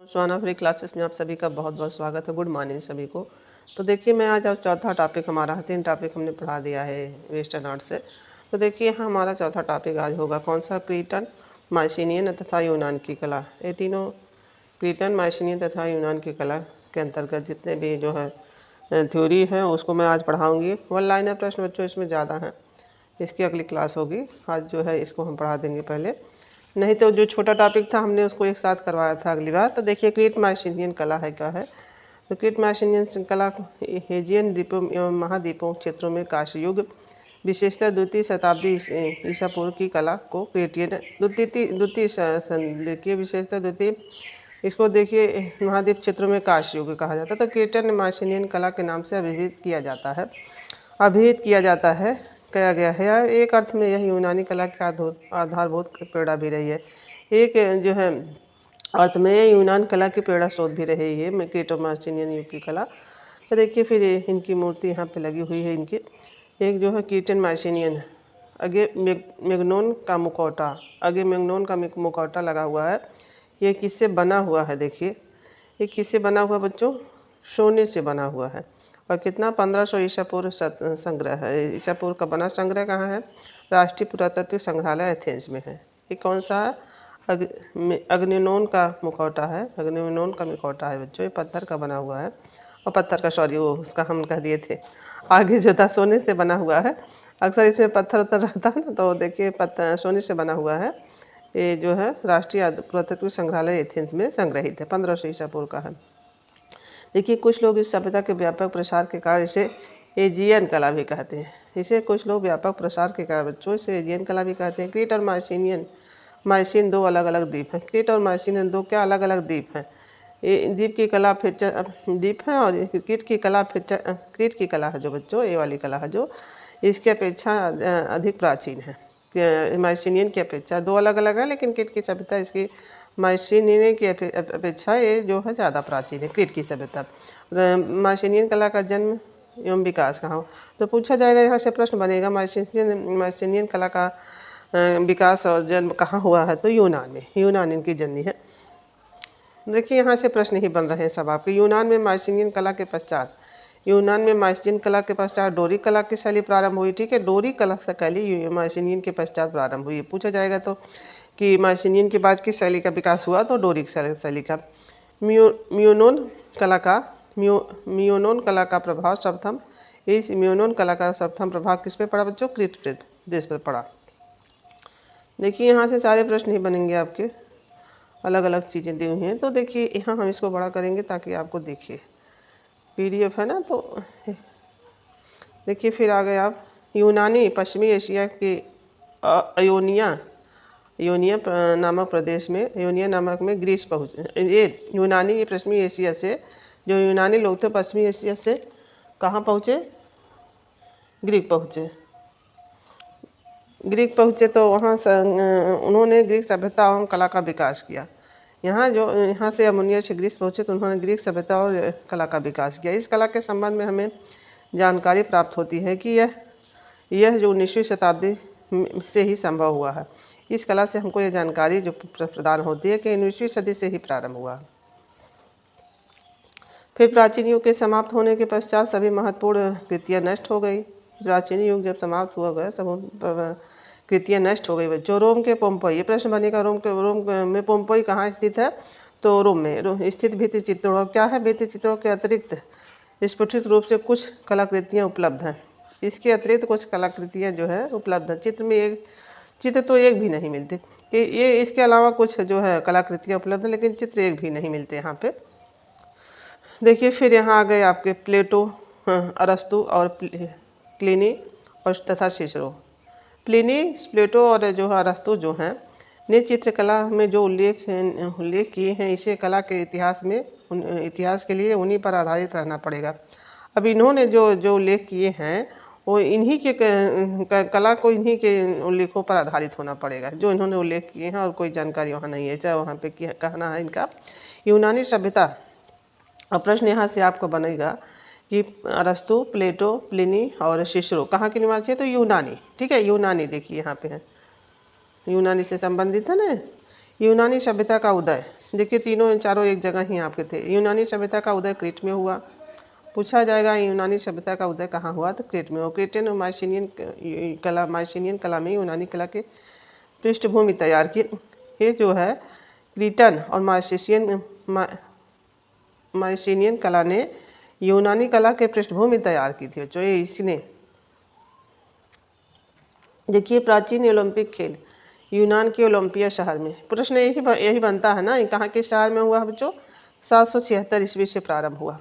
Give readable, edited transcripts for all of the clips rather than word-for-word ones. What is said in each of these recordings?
सुहाना free classes में आप सभी का बहुत बहुत स्वागत है। गुड मॉर्निंग सभी को। तो देखिए मैं आज चौथा टॉपिक हमारा है, 3 टॉपिक हमने पढ़ा दिया है वेस्टर्न आर्ट से। तो देखिए यहाँ हमारा चौथा टॉपिक आज होगा कौन सा, क्रीटन, माइसिनियन तथा यूनान की कला। ये तीनों क्रीटन, माइसिनियन तथा यूनान की कला के अंतर्गत जितने भी जो है थ्योरी है उसको मैं आज पढ़ाऊँगी। वन लाइनर प्रश्न बच्चों इसमें ज़्यादा हैं, इसकी अगली क्लास होगी। आज जो है इसको हम पढ़ा देंगे पहले, नहीं तो जो छोटा टॉपिक था हमने उसको एक साथ करवाया था अगली बार। तो देखिए क्रीट माइसिनियन कला है क्या है। तो क्रीट माइसिनियन कला हेजियन द्वीपों एवं महाद्वीपों क्षेत्रों में कांस्य युग विशेषतः द्वितीय शताब्दी ईसा पूर्व की कला को क्रेटियन देखिए विशेषतः द्वितीय, इसको देखिए महाद्वीप क्षेत्रों में कांस्य युग कहा जाता है। तो क्रेटन माइसिनियन कला के नाम से अभिहित किया जाता है, कहा गया है। एक अर्थ में यह यूनानी कला के आधारभूत प्रेरणा भी रही है। एक जो है अर्थ में यूनान कला की प्रेरणा स्रोत भी रही है क्रेटो माइसिनियन युग की कला। तो देखिए फिर इनकी मूर्ति यहाँ पे लगी हुई है इनकी। एक जो है क्रीटन माइसिनियन, आगे मेगनोन का मुखौटा लगा हुआ है। ये किससे बना हुआ है, देखिए ये किससे बना हुआ बच्चों, सोने से बना हुआ है। और कितना 1500 ईसा पूर्व संग्रह है। ईसा पूर्व का बना संग्रह कहाँ है, राष्ट्रीय पुरातत्व संग्रहालय एथेंस में है। ये कौन सा है, अग्निनोन का मुखौटा है। अग्निनोन का मुखौटा है बच्चों, ये पत्थर का बना हुआ है। और पत्थर का सॉरी वो उसका हम कह दिए थे, आगे जो था सोने से बना हुआ है। अक्सर इसमें पत्थर उत्तर रहता है ना, तो देखिए पत्थर सोने से बना हुआ है। ये जो है राष्ट्रीय पुरातत्व संग्रहालय एथेंस में संग्रहित है, 1500 ईसा पूर्व का है। देखिए कुछ लोग इस सभ्यता के व्यापक प्रसार के कारण इसे एजियन कला भी कहते हैं। इसे कुछ लोग व्यापक प्रसार के कारण बच्चों इसे एजियन कला भी कहते हैं। क्रीट और माइसिन दो अलग अलग द्वीप हैं। क्रीट और माइसिनियन दो क्या अलग अलग द्वीप हैं। ये द्वीप की कला द्वीप है, और क्रीट की कला है जो बच्चों, ये वाली कला है जो इसकी अपेक्षा अधिक प्राचीन है। माइसिनियन की अपेक्षा दो अलग अलग है, लेकिन क्रीट की सभ्यता इसकी माइसिनियन की अपेक्षा ये जो है ज़्यादा प्राचीन है, क्रीट की सभ्यता। माइसिनियन कला का जन्म एवं विकास कहाँ, तो पूछा जाएगा यहाँ से प्रश्न बनेगा माइसिनियन कला का विकास और जन्म कहाँ हुआ है, तो यूनान में, यूनान इनकी जननी है। देखिए यहाँ से प्रश्न ही बन रहे हैं सब आपके। यूनान में माइसिनियन कला के पश्चात डोरिक कला की शैली प्रारंभ हुई। ठीक है, डोरिक कला शैली माइसिनियन के पश्चात प्रारंभ हुई। पूछा जाएगा तो कि माइसिनियन के बाद किस शैली का विकास हुआ, तो डोरिक शैली का। मियोनोन कला का प्रभाव सर्वप्रथम, इस मियोनोन कला का सर्वप्रथम प्रभाव किस पे पड़ा बच्चों, क्रीट देश पर पड़ा। देखिए यहाँ से सारे प्रश्न ही बनेंगे आपके, अलग अलग चीज़ें दी हुई हैं। तो देखिए यहाँ हम इसको बड़ा करेंगे ताकि आपको देखिए, PDF है ना। तो देखिए फिर आ गए आप, यूनानी पश्चिमी एशिया के योनिया नामक प्रदेश में, योनिया नामक में ग्रीस पहुँचे। ये यूनानी, ये पश्चिमी एशिया से, जो यूनानी लोग थे पश्चिमी एशिया से कहाँ पहुँचे, ग्रीक पहुँचे। तो वहाँ उन्होंने ग्रीक सभ्यता एवं कला का विकास किया। यहाँ से अमुनिया से ग्रीस पहुँचे तो उन्होंने ग्रीक सभ्यता और कला का विकास किया। इस कला के संबंध में हमें जानकारी प्राप्त होती है कि यह जो 19वीं शताब्दी से ही संभव हुआ है। इस कला से हमको ये जानकारी जो प्रदान होती है कि 19वीं सदी से ही प्रारंभ हुआ। फिर प्राचीन युग के समाप्त होने के पश्चात सभी महत्वपूर्ण कृतियाँ नष्ट हो गई। प्राचीन युग जब समाप्त हुआ गया, सब कृतियाँ नष्ट हो गई बच्चों। रोम के पोम्पई, ये प्रश्न बनेगा, रोम में पोम्पई कहाँ स्थित है, तो रोम में स्थित भित्ति चित्रों, क्या है, भित्ति चित्रों के अतिरिक्त स्फुटित रूप से कुछ कलाकृतियाँ उपलब्ध हैं। इसके अतिरिक्त कुछ कलाकृतियाँ जो है उपलब्ध हैं। चित्र तो एक भी नहीं मिलते। ये इसके अलावा कुछ जो है कलाकृतियाँ उपलब्ध हैं, लेकिन चित्र एक भी नहीं मिलते यहाँ पे। देखिए फिर यहाँ आ गए आपके प्लेटो, अरस्तु और प्लिनी और तथा सिसरो। प्लेटो और जो है अरस्तु जो हैं ने चित्रकला में जो उल्लेख किए हैं, इसे कला के इतिहास के लिए उन्हीं पर आधारित रहना पड़ेगा। अब इन्होंने जो उल्लेख किए हैं वो इन्हीं के कला को इन्हीं के उल्लेखों पर आधारित होना पड़ेगा, जो इन्होंने उल्लेख किए हैं, और कोई जानकारी वहाँ नहीं है, चाहे वहाँ पे कहना है इनका यूनानी सभ्यता। अब प्रश्न यहाँ से आपको बनेगा कि अरस्तु, प्लेटो, प्लिनी और सिसरो कहाँ के निवासी है, तो यूनानी। ठीक है, यूनानी देखिए यहाँ पे है, यूनानी से संबंधित है ना। यूनानी सभ्यता का उदय, देखिए तीनों चारों एक जगह ही आपके थे। यूनानी सभ्यता का उदय क्रीट में हुआ। पूछा जाएगा यूनानी सभ्यता का उदय कहाँ हुआ, तो क्रीट में। और क्रीटन और माइसिनियन कला में यूनानी कला के पृष्ठभूमि तैयार की। ये जो है क्रीटन और माइसिनियन कला ने यूनानी कला के पृष्ठभूमि तैयार की थी। जो ये इसने देखिए प्राचीन ओलंपिक खेल यूनान के ओलंपिया शहर में। प्रश्न यही बनता है ना, कहाँ के शहर में हुआ बच्चों? 776 ईस्वी से प्रारंभ हुआ।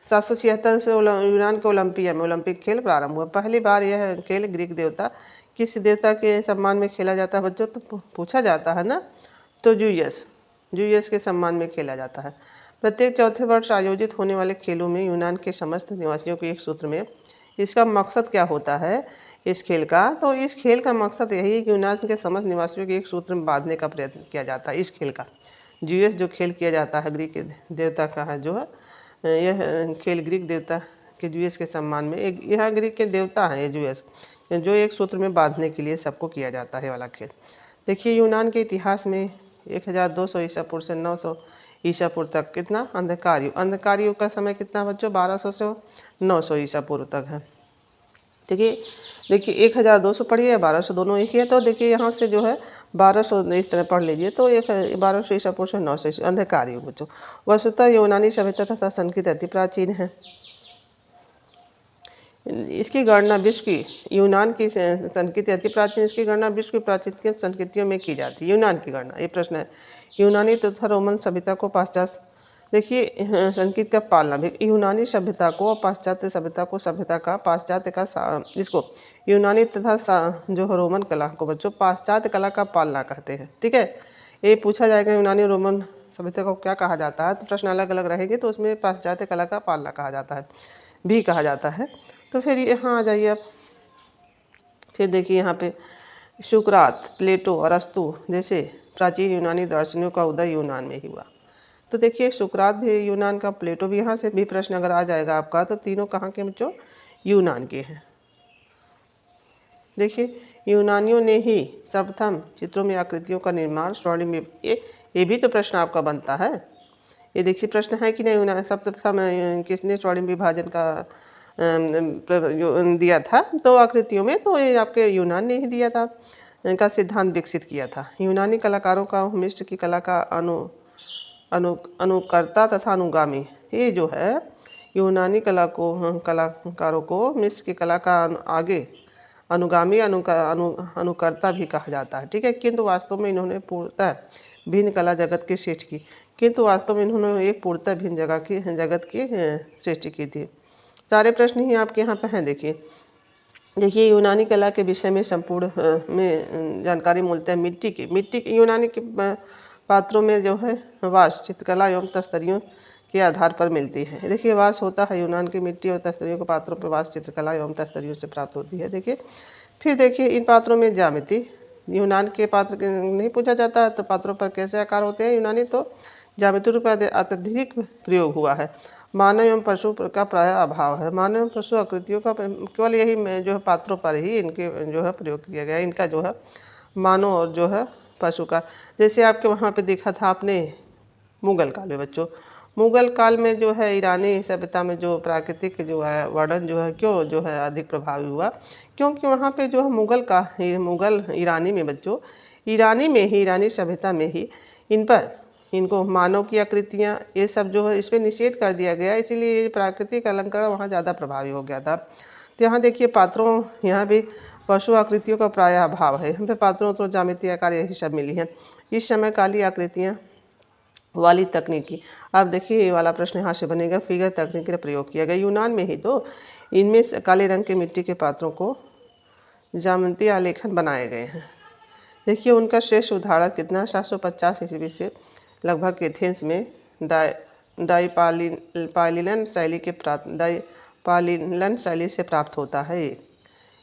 776 से यूनान के ओलंपिया में ओलंपिक खेल प्रारंभ हुआ। पहली बार यह खेल ग्रीक देवता किस देवता के सम्मान में खेला जाता है बच्चों? तो पूछा जाता है ना, तो जूयस के सम्मान में खेला जाता है। प्रत्येक चौथे वर्ष आयोजित होने वाले खेलों में यूनान के समस्त निवासियों को एक सूत्र में। इसका मकसद क्या होता है इस खेल का? तो इस खेल का मकसद यही है कि यूनान के समस्त निवासियों को एक सूत्र में बांधने का प्रयत्न किया जाता है। इस खेल का जूयस जो खेल किया जाता है ग्रीक देवता का है, जो है यह खेल ग्रीक देवता के जूयस के सम्मान में। एक यह ग्रीक के देवता है ये जूयस, जो एक सूत्र में बांधने के लिए सबको किया जाता है वाला खेल। देखिए यूनान के इतिहास में 1200 ईसा पूर्व से 900 ईसा पूर्व तक कितना अंधकार युग का समय कितना बच्चों? 1200 से 900 ईसा पूर्व तक है। देखिए 1200 पढ़िए या 1200 दोनों एक ही है। तो देखिए यहाँ से जो है 1200 इस तरह पढ़ लीजिए, तो 1200 ईसा पूर्व से 900 ईसा अंधकार युग बच्चों। वस्तुतः यूनानी सभ्यता तथा संस्कृति अति प्राचीन है। इसकी गणना विश्व की यूनान की संस्कृति अति प्राचीन, इसकी गणना विश्व की प्राचीन संस्कृतियों में की जाती है। यूनान की गणना, ये प्रश्न है। यूनानी तथा रोमन सभ्यता को पाश्चात्य, देखिए संस्कृत का पालना भी। यूनानी सभ्यता को पाश्चात्य सभ्यता को, सभ्यता का पाश्चात्य का इसको यूनानी तथा जो रोमन कला को बच्चों पाश्चात्य कला का पालना कहते हैं। ठीक है, ये पूछा जाएगा यूनानी रोमन सभ्यता को क्या कहा जाता है, तो प्रश्न अलग अलग रहेंगे, तो उसमें पाश्चात्य कला का पालना कहा जाता है, भी कहा जाता है। तो फिर यहाँ आ जाइए आप। फिर देखिए यहाँ पे सुकरात, प्लेटो, अरस्तु जैसे प्राचीन यूनानी दार्शनिकों का उदय यूनान में ही हुआ। तो देखिए सुकरात भी यूनान का, प्लेटो भी, यहाँ से भी प्रश्न अगर आ जाएगा आपका, तो तीनों कहाँ के बच्चों? यूनान के हैं। देखिए यूनानियों ने ही सर्वप्रथम चित्रों में आकृतियों का निर्माण स्वर्णिम में, ये भी तो प्रश्न आपका बनता है। ये देखिए प्रश्न है कि नहीं, सर्वप्रथम किसने स्वर्णिम विभाजन का दिया था तो आकृतियों में? तो ये आपके यूनान ने ही दिया था, इनका सिद्धांत विकसित किया था। यूनानी कलाकारों का मिस्र की कला का अनुकर्ता तथा अनुगामी, ये जो है यूनानी कलाकारों को मिस्र की कला का आगे अनुगामी अनुकर्ता भी कहा जाता है। ठीक है, किंतु वास्तव में इन्होंने पूर्णतः भिन्न कला जगत की सृष्टि की, किंतु वास्तव में इन्होंने एक पूर्णतः भिन्न जगत की सृष्टि की थी। सारे प्रश्न ही आपके यहाँ पे हैं। देखिए यूनानी कला के विषय में संपूर्ण में जानकारी मूलतः मिट्टी की यूनानी के पात्रों में जो है वास चित्रकला एवं तस्तरियों के आधार पर मिलती है। देखिए वास होता है यूनान की मिट्टी और तस्तरियों के पात्रों पर वास चित्रकला एवं तस्तरियों से प्राप्त होती है। देखिए फिर देखिए इन पात्रों में ज्यामिति, यूनान के पात्र नहीं पूछा जाता है, तो पात्रों पर कैसे आकार होते हैं यूनानी? तो ज्यामिति रूप अत्यधिक प्रयोग हुआ है। मानव एवं पशु का प्राय अभाव है। मानव एवं पशु आकृतियों का केवल यही जो है पात्रों पर ही इनके जो है प्रयोग किया गया, इनका जो है मानव और जो है पशु का। जैसे आपके वहाँ पे देखा था आपने मुगल काल में बच्चों, मुगल काल में जो है ईरानी सभ्यता में जो प्राकृतिक जो है वर्णन जो है क्यों जो है अधिक प्रभावी हुआ? क्योंकि वहाँ पे जो है मुगल ईरानी में बच्चों, ईरानी सभ्यता में ही इनको मानव की आकृतियाँ ये सब जो है इस पर निषेध कर दिया गया, इसीलिए ये प्राकृतिक अलंकरण वहाँ ज़्यादा प्रभावी हो गया था। तो यहाँ देखिए पात्रों, यहाँ भी पशु आकृतियों का प्राय अभाव है। यहाँ पे पात्रों तो ज्यामितीय आकार यही सब मिली है। इस समय काली आकृतियाँ वाली तकनीकी, अब देखिए ये वाला प्रश्न यहाँ से बनेगा, फिगर तकनीक का प्रयोग किया गया यूनान में ही। तो इनमें काले रंग के मिट्टी के पात्रों को ज्यामितीय आलेखन बनाए गए हैं। देखिए उनका श्रेष्ठ उदाहरण कितना 750 ईस्वी से लगभग एथेंस में डाइपालिलन शैली से प्राप्त होता है।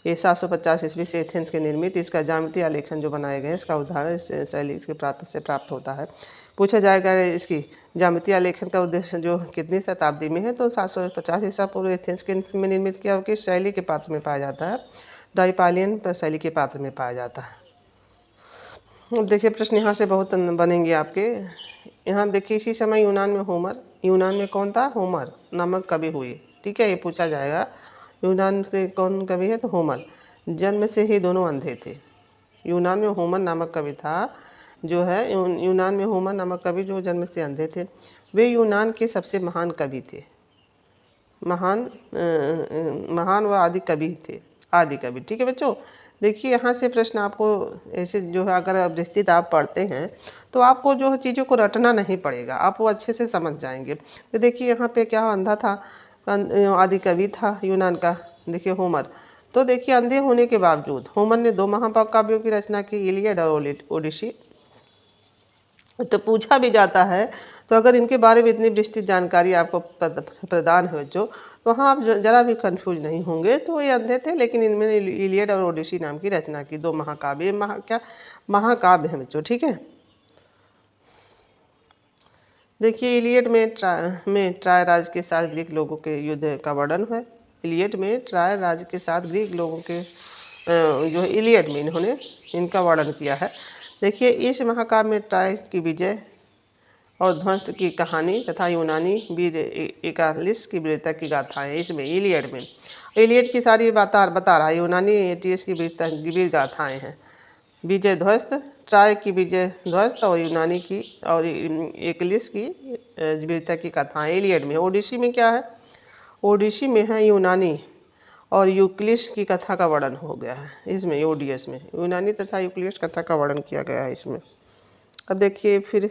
ये 750 ईस्वी से एथेंस के निर्मित इसका ज्यामितीय आलेखन जो बनाए गए इसका उदाहरण शैली इसके प्राप्त होता है। पूछा जाएगा इसकी ज्यामितीय आलेखन का उद्देश्य जो कितनी शताब्दी में है? तो 750 ईसा पूर्व एथेंस के में निर्मित किया हुआ किस शैली के पात्र में पाया जाता है? डाइपालियन शैली के पात्र में पाया जाता है। अब देखिए प्रश्न यहाँ से बहुत बनेंगे आपके। यहाँ देखिए इसी समय यूनान में कौन था? होमर नामक कवि हुए। ठीक है, ये पूछा जाएगा यूनान से कौन कवि है? तो होमर। जन्म से ही दोनों अंधे थे। यूनान में होमर नामक कवि था जो है, यूनान में होमर नामक कवि जो जन्म से अंधे थे। वे यूनान के सबसे महान कवि थे। महान व आदि कवि थे। आदि कवि। ठीक है बच्चों, देखिए यहाँ से प्रश्न आपको ऐसे जो है, अगर विस्तृत आप पढ़ते हैं तो आपको जो है चीज़ों को रटना नहीं पड़ेगा, आप वो अच्छे से समझ जाएंगे। तो देखिए यहाँ पे क्या अंधा था, आदि कवि था यूनान का, देखिए होमर। तो देखिए अंधे होने के बावजूद होमर ने 2 महाकाव्यों की रचना की, इलियड और ओडिसी। तो पूछा भी जाता है, तो अगर इनके बारे में इतनी विस्तृत जानकारी आपको प्रदान है बच्चों, तो हाँ आप जरा भी कंफ्यूज नहीं होंगे। तो ये अंधे थे, लेकिन इनमें इलियड और ओडिसी नाम की रचना की, 2 महाकाव्य। क्या महाकाव्य है बच्चों? ठीक है, देखिए इलियड में ट्राय राज्य के साथ ग्रीक लोगों के युद्ध का वर्णन है। इलियड में ट्राय राज्य के साथ ग्रीक लोगों के जो है इलियड में इन्होंने इनका वर्णन किया है। देखिए इस महाकाव्य में ट्राय की विजय और ध्वंस की कहानी तथा यूनानी वीर एकालिस की वीरता की गाथाएं इसमें इलियड में। इलियड की सारी बता रहा है, यूनानी एटियस की वीर गाथाएं हैं। विजय ध्वस्त, ट्राय की विजय ध्वस्त और यूनानी की और एकिलिस की वीरता की कथाएं इलियड में। ओडिसी में क्या है? ओडिसी में है यूनानी और यूक्लिस की कथा का वर्णन हो गया है इसमें। ओडियस में यूनानी तथा यूक्लिस कथा का वर्णन किया गया है इसमें। अब देखिए फिर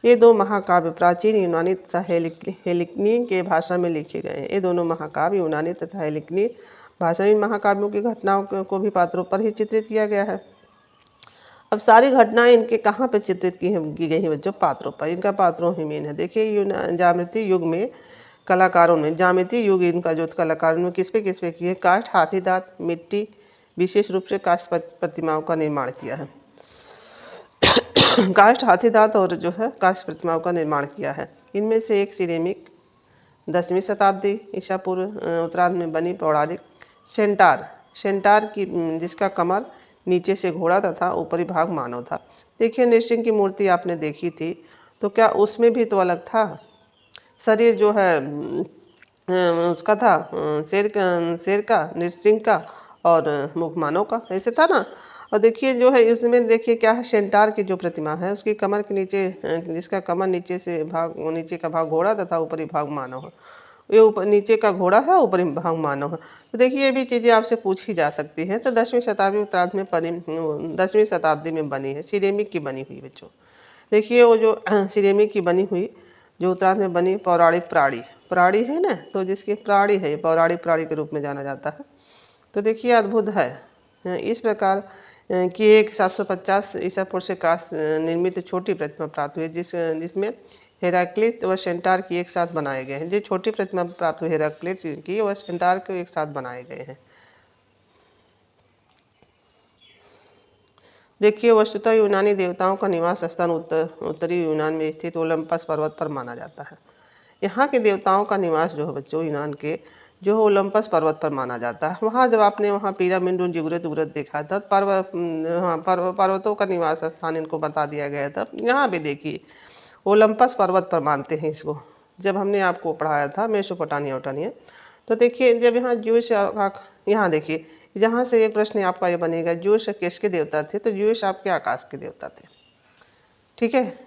ये दो महाकाव्य प्राचीन यूनानी तथा हेलेनिक के भाषा में लिखे गए हैं। ये दोनों महाकाव्य यूनानी तथा हेलेनिक भाषा में महाकाव्यों की घटनाओं को भी पात्रों पर ही चित्रित किया गया है। अब सारी घटनाएं इनके कहाँ पे चित्रित की गई हैं बच्चों? पात्रों पर। इनका पात्रों ही मेन है। देखिए ज्यामितीय युग में कलाकारों ने, ज्यामितीय युग इनका जो कलाकारों ने किस पे किए? काष्ठ, हाथी दांत, मिट्टी, विशेष रूप से काष्ठ प्रतिमाओं का निर्माण किया है। काष्ठ, हाथी दांत और जो है काष्ठ प्रतिमाओं का निर्माण किया है। इनमें से एक सिरेमिक 10वीं शताब्दी ईसा पूर्व उत्तरार्ध में बनी पौराणिक सेंटार की, जिसका कमर नीचे से घोड़ा तथा ऊपरी भाग मानव था। देखिए नृसिंह की मूर्ति आपने देखी थी, तो क्या उसमें भी तो अलग था? शरीर जो है उसका था शेर का, नृसिंह का, और मुख मानव का, ऐसे था ना। और देखिए जो है इसमें देखिए क्या है, सेंटार की जो प्रतिमा है उसकी कमर के नीचे, जिसका कमर नीचे का भाग घोड़ा तथा ऊपरी भाग मानव है। ये ऊपर नीचे का घोड़ा है, ऊपरी भाग मानव है। तो देखिए ये भी चीज़ें आपसे पूछी जा सकती हैं। तो 10वीं शताब्दी उत्तरार्ध में 10वीं शताब्दी में बनी है, सिरेमिक की बनी हुई बच्चों। देखिए वो जो सिरेमिक की बनी हुई जो उत्तरार्ध में बनी पौराणिक प्राणी है ना, तो जिसकी प्राणी है, पौराणिक प्राणी के रूप में जाना जाता है। तो देखिए अद्भुत है। इस प्रकार की एक 750 ईसा पूर्व से काष्ठ निर्मित छोटी प्रतिमा प्राप्त हुई, जिसमें हेराक्लिस व सेंटार की एक साथ बनाए गए हैं। जो छोटी प्रतिमा प्राप्त हुई हेराक्लिस की व सेंटार को एक साथ बनाए गए हैं। देखिए वस्तुतः यूनानी देवताओं का निवास स्थान उत्तरी यूनान में स्थित ओलंपस पर्वत पर माना जाता है। यहाँ के देवताओं का निवास जो है बच्चों यूनान के, जो ओलंपस पर्वत पर माना जाता है। वहाँ जब आपने वहाँ पिरामिड जिगुरत उगरत देखा था, पर्वतों का निवास स्थान इनको बता दिया गया था। यहाँ भी देखिए ओलंपस पर्वत पर मानते हैं इसको, जब हमने आपको पढ़ाया था मेसोपोटामिया। तो देखिए जब यहाँ ज्यूश, यहाँ देखिए जहाँ से एक प्रश्न आपका ये बनेगा, ज्यूश किसके देवता थे? तो ज्यूश आपके आकाश के देवता थे। ठीक है,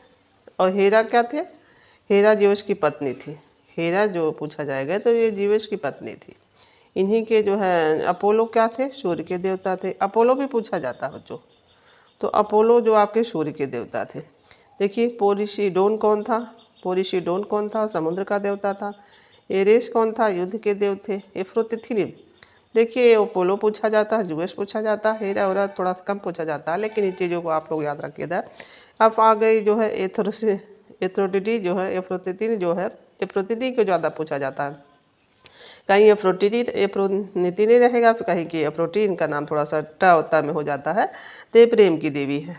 और हेरा क्या थे? हेरा ज्यूश की पत्नी थी। हेरा जो पूछा जाएगा तो ये ज्यूश की पत्नी थी। इन्हीं के जो है अपोलो क्या थे? सूर्य के देवता थे। अपोलो भी पूछा जाता है बच्चों, तो अपोलो जो आपके सूर्य के देवता थे। देखिए पोरिसीडोन कौन था? पोरिसीडोन कौन था? समुद्र का देवता था। एरेस कौन था? युद्ध के देव थे। एफ्रोतिथिनिम, देखिए अपोलो पूछा जाता है, ज्यूस पूछा जाता है, हेरा और थोड़ा कम पूछा जाता है, लेकिन इन चीज़ों को आप लोग याद रखिएगा। अब आ गई जो है एफ्रोडिटी जो है, एफ्रोतिथिन जो है, एफ्रोतिथि को ज़्यादा पूछा जाता है। कहीं एफ्रोनिति नहीं रहेगा, फिर कहीं की एफ्रोटीन का नाम थोड़ा सा होता में हो जाता है। तो ये प्रेम की देवी है।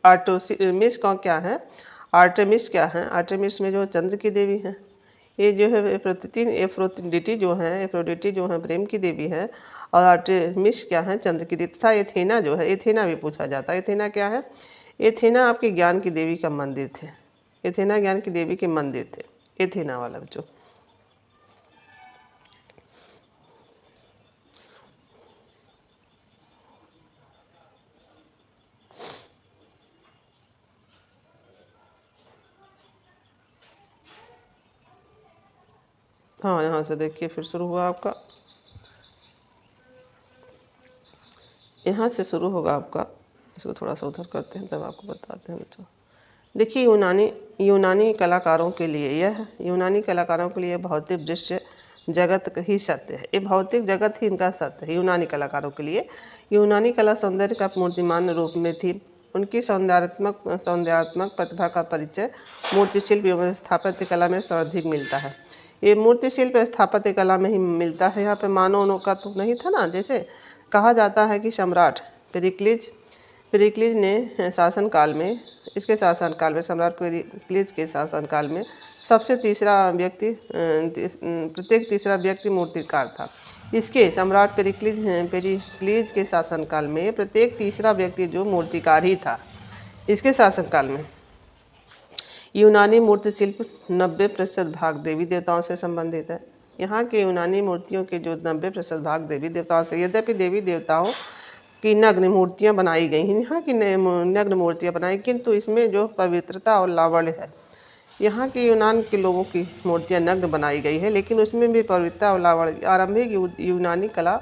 आर्टेमिस का क्या है? आर्टेमिस क्या है? आर्टेमिस में जो चंद्र की देवी है। ये जो है एफ्रोडिटी जो है प्रेम की देवी है, और आर्टेमिस क्या है? चंद्र की देवी। तथा एथेना जो है, एथेना भी पूछा जाता है। एथेना क्या है? एथेना आपके ज्ञान की देवी का मंदिर थे। एथेना ज्ञान की देवी के मंदिर थे, एथेना वाला बच्चों। हाँ, यहाँ से देखिए फिर शुरू हुआ आपका, यहाँ से शुरू होगा आपका। इसको थोड़ा सा उधर करते हैं तब आपको बताते हैं बच्चों। देखिए यूनानी कलाकारों के लिए यूनानी कलाकारों के लिए भौतिक दृश्य जगत ही सत्य है। ये भौतिक जगत ही इनका सत्य है यूनानी कलाकारों के लिए। यूनानी कला सौंदर्य का मूर्तिमान रूप में थी। उनकी सौंदर्यात्मक प्रतिभा का परिचय मूर्ति शिल्प एवं स्थापत्य कला में सर्वाधिक मिलता है। ये मूर्ति शिल्प स्थापत्य कला में ही मिलता है। यहाँ पे मानव का तो नहीं था ना। जैसे कहा जाता है कि सम्राट पेरिक्लिस ने शासनकाल में सम्राट पेरिक्लिस के शासनकाल में प्रत्येक तीसरा व्यक्ति मूर्तिकार था। इसके सम्राट पेरिक्लिस के शासनकाल में प्रत्येक तीसरा व्यक्ति जो मूर्तिकार ही था। इसके शासनकाल में यूनानी मूर्ति शिल्प 90% भाग देवी देवताओं से संबंधित है। यहाँ के यूनानी मूर्तियों के जो 90% भाग देवी देवताओं से, यद्यपि देवी देवताओं की नग्न मूर्तियाँ बनाई गई हैं, यहाँ की नग्न मूर्तियाँ बनाई, किंतु इसमें जो पवित्रता और लावण्य है, यहाँ के यूनान के लोगों की मूर्तियाँ नग्न बनाई गई है, लेकिन उसमें भी पवित्रता और लावण्य। आरंभिक यूनानी कला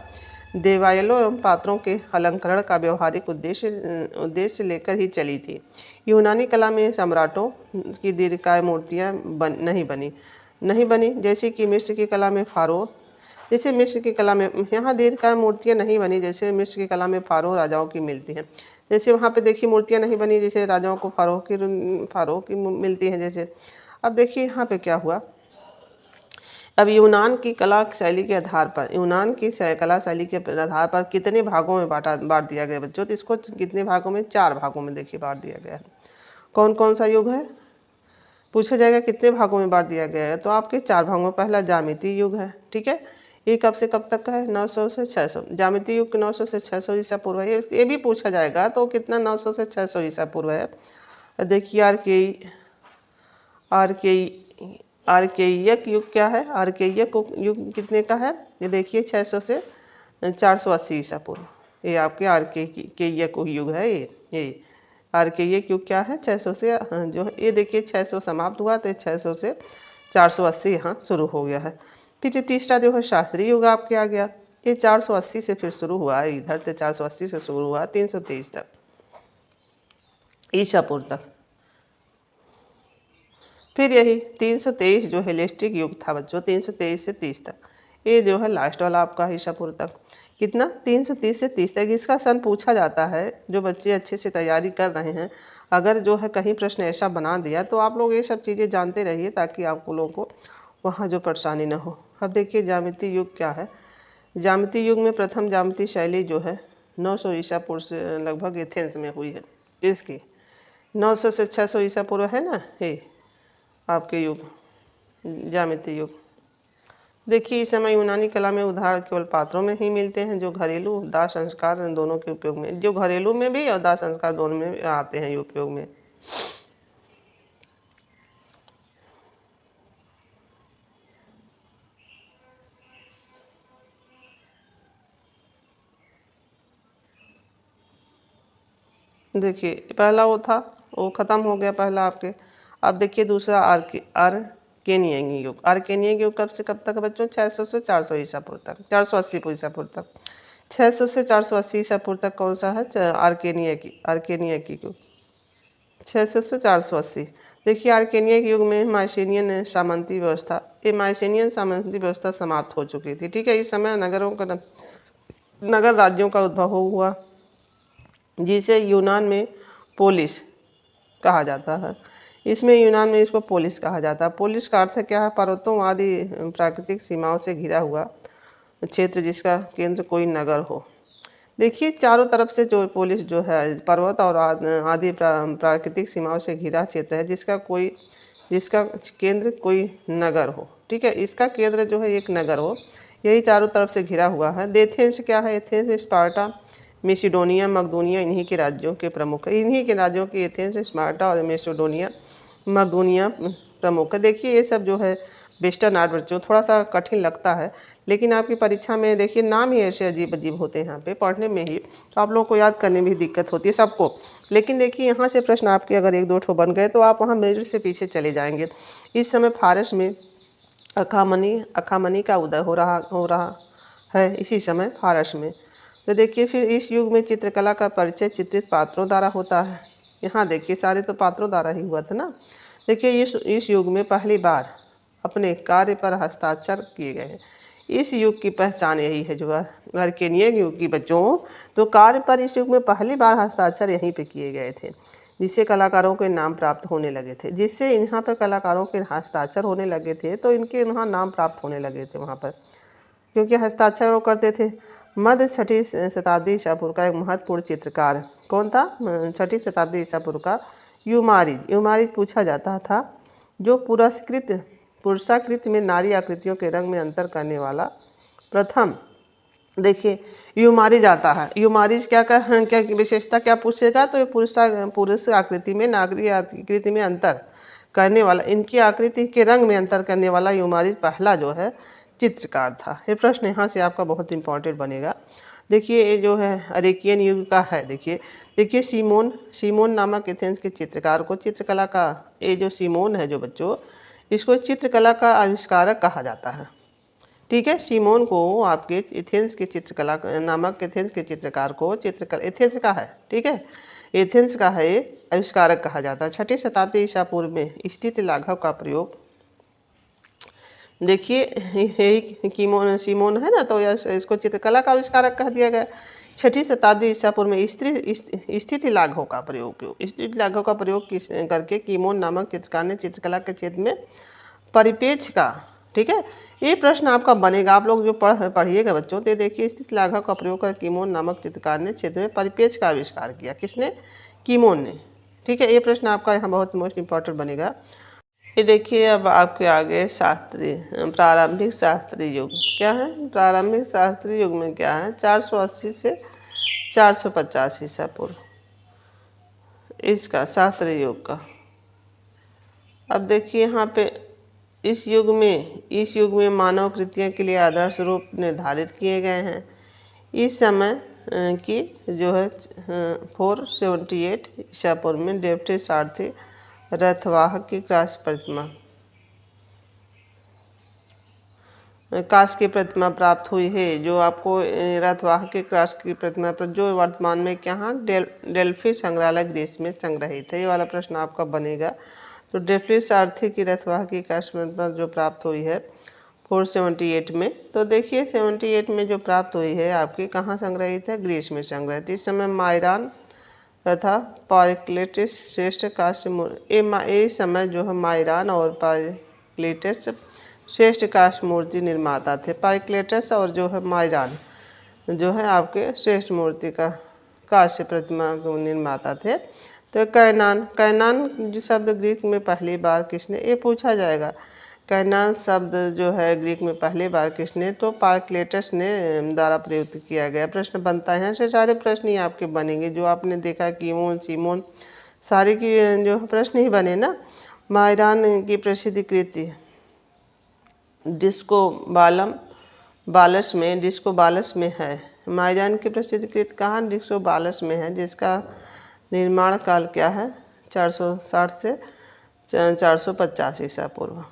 देवालयों एवं पात्रों के अलंकरण का व्यवहारिक उद्देश्य लेकर ही चली थी। यूनानी कला में सम्राटों की दीर्घकाय मूर्तियाँ नहीं बनी, जैसे कि मिस्र की कला में फारो। जैसे मिस्र की कला में यहाँ दीर्घकाय मूर्तियाँ नहीं बनी, जैसे मिस्र की कला में फारो राजाओं की मिलती हैं। जैसे वहाँ पे देखिए मूर्तियाँ नहीं बनी, जैसे राजाओं को फारो की मिलती हैं जैसे। अब देखिए यहाँ पे क्या हुआ। अब यूनान की कला शैली के आधार पर कितने भागों में बांट दिया गया बच्चों। तो इसको कितने भागों में, 4 भागों में देखिए बांट दिया गया है। कौन कौन सा युग है पूछा जाएगा, कितने भागों में बांट दिया गया है। तो आपके 4 भागों में पहला ज्यामितीय युग है, ठीक है। ये कब से कब तक का है, 900 से 600। ज्यामितीय युग 900 से 600 ईसा पूर्व है। ये भी पूछा जाएगा तो कितना, 900 से 600 ईसा पूर्व है। देखिए आर्केयक युग क्या है, आर्केयक युग कितने का है, ये देखिए 600 से 480 ईसा पूर्व। ये आपके आर्केयक युग है। ये आर्केयक युग क्या है, 600 से जो है, ये देखिए 600 समाप्त हुआ तो 600 से 480 यहाँ शुरू हो गया है। फिर ये तीसरा जो है शास्त्रीय युग आपके आ गया। ये 480 से फिर शुरू हुआ, इधर से 480 से शुरू हुआ 323 तक ईसा पूर्व तक। फिर यही 323 जो हेलेस्टिक युग था बच्चों, 323 से 30 तक। ये जो है लास्ट वाला आपका ईसा पूर्व तक। कितना, 330 से 30 तक। इसका सन पूछा जाता है। जो बच्चे अच्छे से तैयारी कर रहे हैं, अगर जो है कहीं प्रश्न ऐसा बना दिया तो आप लोग ये सब चीज़ें जानते रहिए, ताकि आप लोगों को वहाँ जो परेशानी ना हो। अब देखिए ज्यामितीय युग क्या है। ज्यामितीय युग में प्रथम ज्यामितीय शैली जो है 900 ईसा पूर्व से लगभग एथेंस में हुई है। इसकी 900 से 600 ईसा पूर्व है ना ये आपके युग, ज्यामितीय युग। देखिए इस समय यूनानी कला में उदाहरण केवल पात्रों में ही मिलते हैं, जो घरेलू दाह संस्कार दोनों के उपयोग में, जो घरेलू में भी और दाह संस्कार दोनों में आते हैं उपयोग में। देखिए पहला वो खत्म हो गया पहला आपके। अब देखिए दूसरा आर्केनियन युग। आर्केनियन युग कब से कब तक बच्चों, 600 से 400 ईसा पूर्व तक, 480 ईसा पूर्व तक। 600 से 480 ईसा पूर्व तक कौन सा है, आर्केनिया की युग। 600 से 480। देखिए आर्केनियन युग में माइसेनियन सामंती व्यवस्था, ये माइसेनियन सामंती व्यवस्था समाप्त हो चुकी थी, ठीक है। इस समय नगर राज्यों का उद्भव हुआ, जिसे यूनान में पोलिस कहा जाता है। इसमें यूनान में इसको पोलिस कहा जाता है। पोलिस का अर्थ क्या है, पर्वतों आदि प्राकृतिक सीमाओं से घिरा हुआ क्षेत्र जिसका केंद्र कोई नगर हो। देखिए चारों तरफ से जो पोलिस जो है पर्वत और आदि प्राकृतिक सीमाओं से घिरा क्षेत्र है, जिसका केंद्र कोई नगर हो, ठीक है। इसका केंद्र जो है एक नगर हो, यही चारों तरफ से घिरा हुआ है। एथेंस क्या है, एथेंस में स्पार्टा मेसिडोनिया, मकदूनिया इन्हीं के राज्यों के प्रमुख है। इन्हीं के राज्यों के एथेंस, स्पार्टा और मेसिडोनिया, मकदूनिया प्रमुख है। देखिए ये सब जो है वेस्टर्न आर्ट बच्चों थोड़ा सा कठिन लगता है, लेकिन आपकी परीक्षा में देखिए नाम ही ऐसे अजीब अजीब होते हैं यहाँ पे पढ़ने में ही, तो आप लोगों को याद करने में भी दिक्कत होती है सबको। लेकिन देखिए यहाँ से प्रश्न आपके अगर एक दो ठो बन गए तो आप वहाँ मेरिट से पीछे चले जाएंगे। इस समय फारस में अखामनी का उदय हो रहा है इसी समय फारस में। तो देखिए फिर इस युग में चित्रकला का परिचय चित्रित पात्रों द्वारा होता है। यहाँ देखिए सारे तो पात्रों द्वारा ही हुआ था ना। देखिए इस युग में पहली बार अपने कार्य पर हस्ताक्षर किए गए हैं। इस युग की पहचान यही है जो अर्केनियन युग की बच्चों, तो कार्य पर इस युग में पहली बार हस्ताक्षर यहीं पे किए गए थे, जिससे कलाकारों के नाम प्राप्त होने लगे थे। जिससे यहाँ पर कलाकारों के हस्ताक्षर होने लगे थे तो इनके वहाँ नाम प्राप्त होने लगे थे वहाँ पर, क्योंकि हस्ताक्षर वो करते थे। मध्य 6वीं शताब्दी ईसा पूर्व का एक महत्वपूर्ण चित्रकार कौन था? 6वीं शताब्दी ईसा पूर्व का यूमारिज पूछा जाता था, जो पुरुषाकृत में नारी आकृतियों के रंग में अंतर करने वाला प्रथम। देखिए यूमारिज आता है। यूमारिज क्या विशेषता क्या पूछेगा? तो ये पुरुष आकृति में नारी आकृति में अंतर करने वाला, इनकी आकृति के रंग में अंतर करने वाला यूमारिज पहला जो है चित्रकार था। ये प्रश्न यहाँ से आपका बहुत इंपॉर्टेंट बनेगा। देखिए ये जो है अरेकियन युग का है। देखिए सीमोन नामक एथेंस के चित्रकार को चित्रकला का, ये जो सीमोन है जो बच्चों, इसको चित्रकला का आविष्कारक कहा जाता है। ठीक है, सीमोन को आपके एथेंस के चित्रकार को एथेंस का है, ठीक है, एथेंस का है आविष्कारक कहा जाता है। 6वीं शताब्दी ईसा पूर्व में स्थित लाघव का प्रयोग। देखिए यही सीमोन है ना, तो इसको चित्रकला का आविष्कारक कह दिया गया। 6वीं शताब्दी ईसा पूर्व में स्थिति लाघव का प्रयोग करके कीमोन नामक चित्रकार ने चित्रकला के क्षेत्र में परिपेक्ष का, ठीक है, ये प्रश्न आपका बनेगा। आप लोग जो पढ़िएगा बच्चों, तो देखिए स्थिति लाघव का प्रयोग कर कीमोन नामक चित्रकार ने क्षेत्र में परिपेक्ष का आविष्कार किया। किसने? कीमोन ने। ठीक है, ये प्रश्न आपका यहाँ बहुत मोस्ट इंपॉर्टेंट बनेगा। ये देखिए अब आपके आगे प्रारंभिक शास्त्रीय युग क्या है? प्रारंभिक शास्त्रीय युग में क्या है? 480 से 450 ईसा पूर्व, इसका शास्त्रीय युग का। अब देखिए यहाँ पे इस युग में मानव कृतियों के लिए आदर्श रूप निर्धारित किए गए हैं। इस समय की जो है 478 ईसा पूर्व में डेप्टी सारथी रथवाहक की कांस्य की प्रतिमा प्राप्त हुई है। जो आपको रथवाहक के कांस्य की प्रतिमा पर जो वर्तमान में क्या डेल्फी संग्रहालय ग्रीस में संग्रहित है। ये वाला प्रश्न आपका बनेगा। तो डेल्फी सारथी की रथवाहक की कांस्य प्रतिमा जो प्राप्त हुई है 478 में, तो देखिए 78 में जो प्राप्त हुई है आपकी कहाँ संग्रहित है? ग्रीस में संग्रहित। इस समय मायरान तथा पाइक्लेटस श्रेष्ठ कांस्य इस समय जो है मायरान और पाइक्लेटस श्रेष्ठ कांस्य मूर्ति निर्माता थे। पाइक्लेटस और जो है मायरान जो है आपके श्रेष्ठ मूर्ति का कांस्य प्रतिमा के निर्माता थे। तो कैनान शब्द ग्रीक में पहली बार किसने, ये पूछा जाएगा। कैनान शब्द जो है ग्रीक में पहली बार किसने, तो पाइक्लेटस ने द्वारा प्रयुक्त किया गया। प्रश्न बनता है, ऐसे सारे प्रश्न ही आपके बनेंगे जो आपने देखा कीमोन सीमोन सारे की जो प्रश्न ही बने ना। मायरान की प्रसिद्ध कृति डिस्को बालस में है। मायरान की प्रसिद्ध कृति कहाँ? डिस्को बालस में है, जिसका निर्माण काल क्या है? 460 से 450 ईसा पूर्व।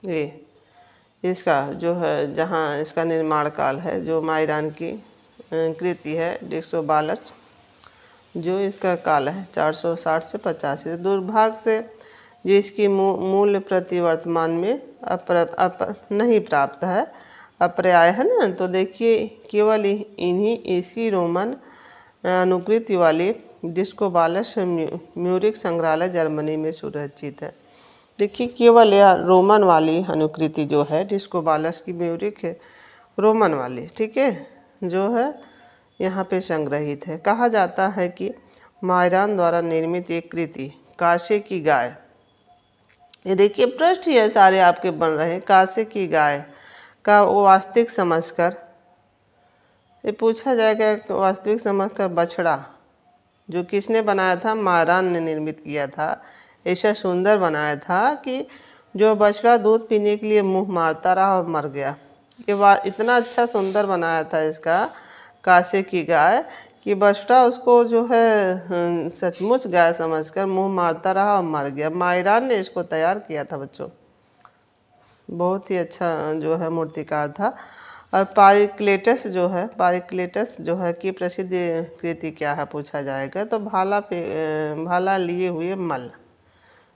ये इसका जो है जहाँ इसका निर्माण काल है, जो मायरान की कृति है डिस्को बालस, जो इसका काल है 460 से 50। दुर्भाग्य से जो इसकी मूल प्रति वर्तमान में नहीं प्राप्त है, अपर्याय है ना। तो देखिए केवल इसी रोमन अनुकृति वाली डिस्को बालस म्यूरिक संग्रहालय जर्मनी में सुरक्षित है। देखिए केवल यह रोमन वाली अनुकृति जो है डिस्को बालस की म्यूरिक है, रोमन वाली, ठीक है, जो है यहाँ पे संग्रहित है। कहा जाता है कि मायरान द्वारा निर्मित एक कृति कांसे की गाय, ये देखिए प्रश्न ये सारे आपके बन रहे हैं। कांसे की गाय का वो वास्तविक समझकर ये पूछा जाएगा कि वास्तविक समय का बछड़ा जो किसने बनाया था, मायरान ने निर्मित किया था। ऐसा सुंदर बनाया था कि जो बछड़ा दूध पीने के लिए मुंह मारता रहा और मर गया। ये इतना अच्छा सुंदर बनाया था इसका कासे की गाय कि बछड़ा उसको जो है सचमुच गाय समझकर मुंह मारता रहा और मर गया। मायरान ने इसको तैयार किया था बच्चों। बहुत ही अच्छा जो है मूर्तिकार था। और पारिक्लेटस जो है कि प्रसिद्ध कृति क्या है पूछा जाएगा तो भाला लिए हुए मल्ल,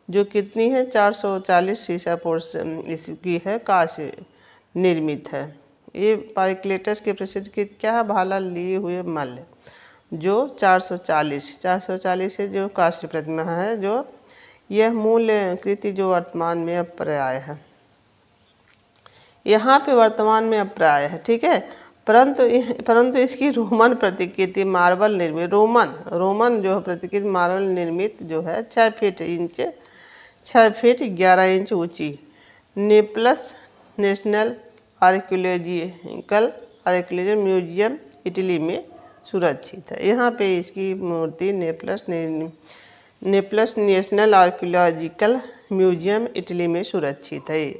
जो कितनी है 440 ईसा पूर्व से इसकी है, काशी निर्मित है। ये पारिक्लेटस की प्रसिद्ध कृति क्या है, भाला लिए हुए मल्ल, जो 440 है, जो काशी प्रतिमा है, जो यह मूल कृति जो वर्तमान में अप्राय है। यहाँ पे वर्तमान में अप्राय है, ठीक है। परंतु इसकी रोमन प्रतिकृति मार्बल निर्मित रोमन जो है प्रतिकृति मार्बल निर्मित जो है 6 फीट 11 इंच ऊंची Naples National Archaeological Museum Italy में सुरक्षित है। यहाँ पे इसकी मूर्ति Naples National Archaeological Museum Italy में सुरक्षित है।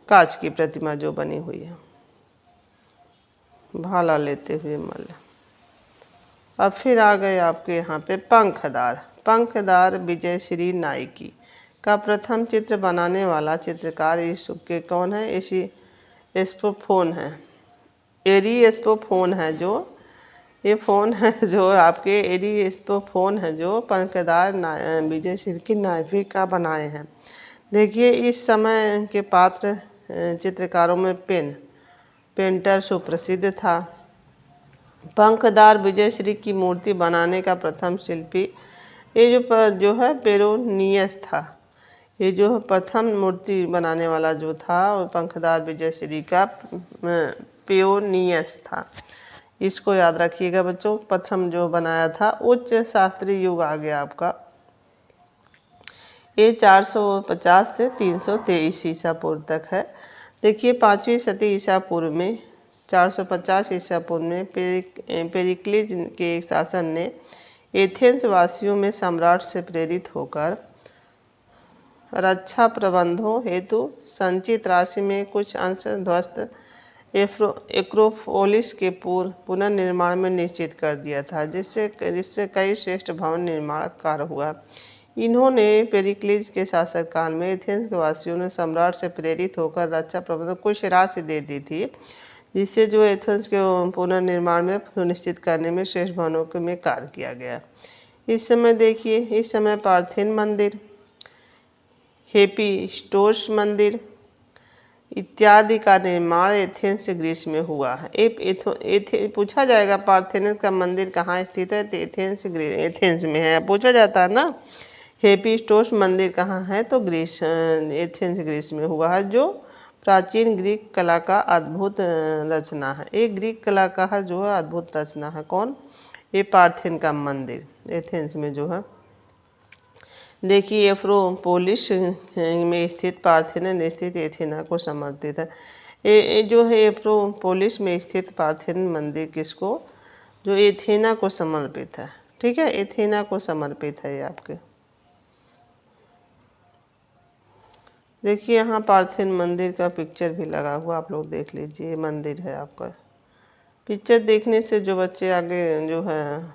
कांच की प्रतिमा जो बनी हुई है, भाला लेते हुए मल्ल। अब फिर आ गए आपके यहाँ पे पंखदार विजयश्री नायकी का प्रथम चित्र बनाने वाला चित्रकार इस के कौन है, एस्पोफोन है। एरी एस्पोफोन है जो ये फोन है जो आपके एरी एस्पोफोन है जो पंखदार विजयश्री की नायकी का बनाए हैं। देखिए इस समय के पात्र चित्रकारों में पेंटर सुप्रसिद्ध था। पंखदार विजयश्री की मूर्ति बनाने का प्रथम शिल्पी ये जो है पेरोनियस था। ये जो प्रथम मूर्ति बनाने वाला जो था वो पंखदार विजयश्री का पेरोनियस था। इसको याद रखिएगा बच्चों। प्रथम जो बनाया था उच्च शास्त्रीय युग आ गया आपका, ये 450 से 323 ईसा पूर्व तक है। देखिए 5वीं शती ईसा पूर्व में 450 ईसा पूर्व में पेरिक्लिस के एक शासन ने एथेंस वासियों में सम्राट से प्रेरित होकर रक्षा प्रबंधों हेतु संचित राशि में कुछ अंश ध्वस्त एक्रोपोलिस के पुनर्निर्माण में निश्चित कर दिया था, जिससे कई श्रेष्ठ भवन निर्माण कार्य हुआ। इन्होंने पेरिक्लिस के शासनकाल में एथेंस के वासियों ने सम्राट से प्रेरित होकर रक्षा प्रबंधन कुछ राशि दे दी थी, जिससे जो एथेंस के पुनर्निर्माण में सुनिश्चित करने में श्रेष्ठ भवनों में कार्य किया गया। इस समय देखिए, इस समय पार्थेन मंदिर, हेफिस्टोस मंदिर इत्यादि का निर्माण एथेंस ग्रीस में हुआ है। पूछा जाएगा पार्थेनस का मंदिर कहाँ स्थित है, तो एथेंस में है। पूछा जाता है ना हेफिस्टोस मंदिर कहाँ है, तो एथेंस ग्रीस में हुआ है, जो प्राचीन ग्रीक कला का अद्भुत रचना है। एक ग्रीक कला का जो है अद्भुत रचना है। कौन, ये पार्थेन का मंदिर एथेंस में जो है। देखिए एक्रोपोलिस में स्थित पार्थेनन स्थित एथेना को समर्पित है। ये जो है एक्रोपोलिस में स्थित पार्थेनन मंदिर किसको, जो एथेना को समर्पित है, ठीक है, एथेना को समर्पित है ये आपके। देखिए यहाँ पार्थेन मंदिर का पिक्चर भी लगा हुआ, आप लोग देख लीजिए। ये मंदिर है आपका। पिक्चर देखने से जो बच्चे आगे जो है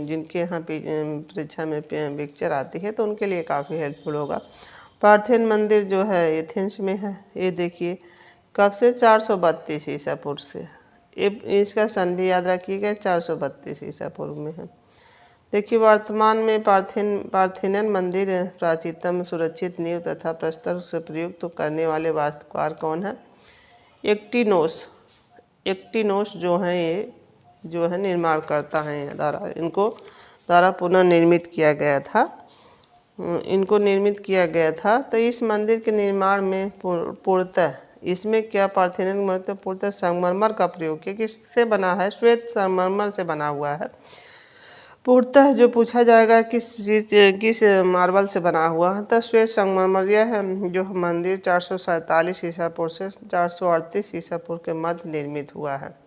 जिनके यहाँ परीक्षा में पिक्चर आती है तो उनके लिए काफ़ी हेल्पफुल होगा। पार्थेन मंदिर जो है एथेंस में है। ये देखिए कब से, 432 ईसा पूर्व से। इसका सन भी याद रखिएगा, 432 ईसा पूर्व में है। देखिए वर्तमान में पार्थेनन मंदिर प्राचीनतम सुरक्षित नींव तथा प्रस्तर से प्रयुक्त करने वाले वास्तुकार कौन है, एक्टिनोस जो है ये जो है निर्माण करता है इनको द्वारा पुनर्निर्मित किया गया था। इनको निर्मित किया गया था। तो इस मंदिर के निर्माण में पूर्णतः इसमें क्या पार्थेनन मंदिर पूर्णतः संगमरमर का प्रयोग किया। किससे बना है, श्वेत संगमरमर से बना हुआ है। पूर्णतः जो पूछा जाएगा किस मार्बल से बना हुआ है, तो श्वेत संगमरमर। यह जो मंदिर 447 ईसा पूर्व से 438 ईसा पूर्व के मध्य निर्मित हुआ है।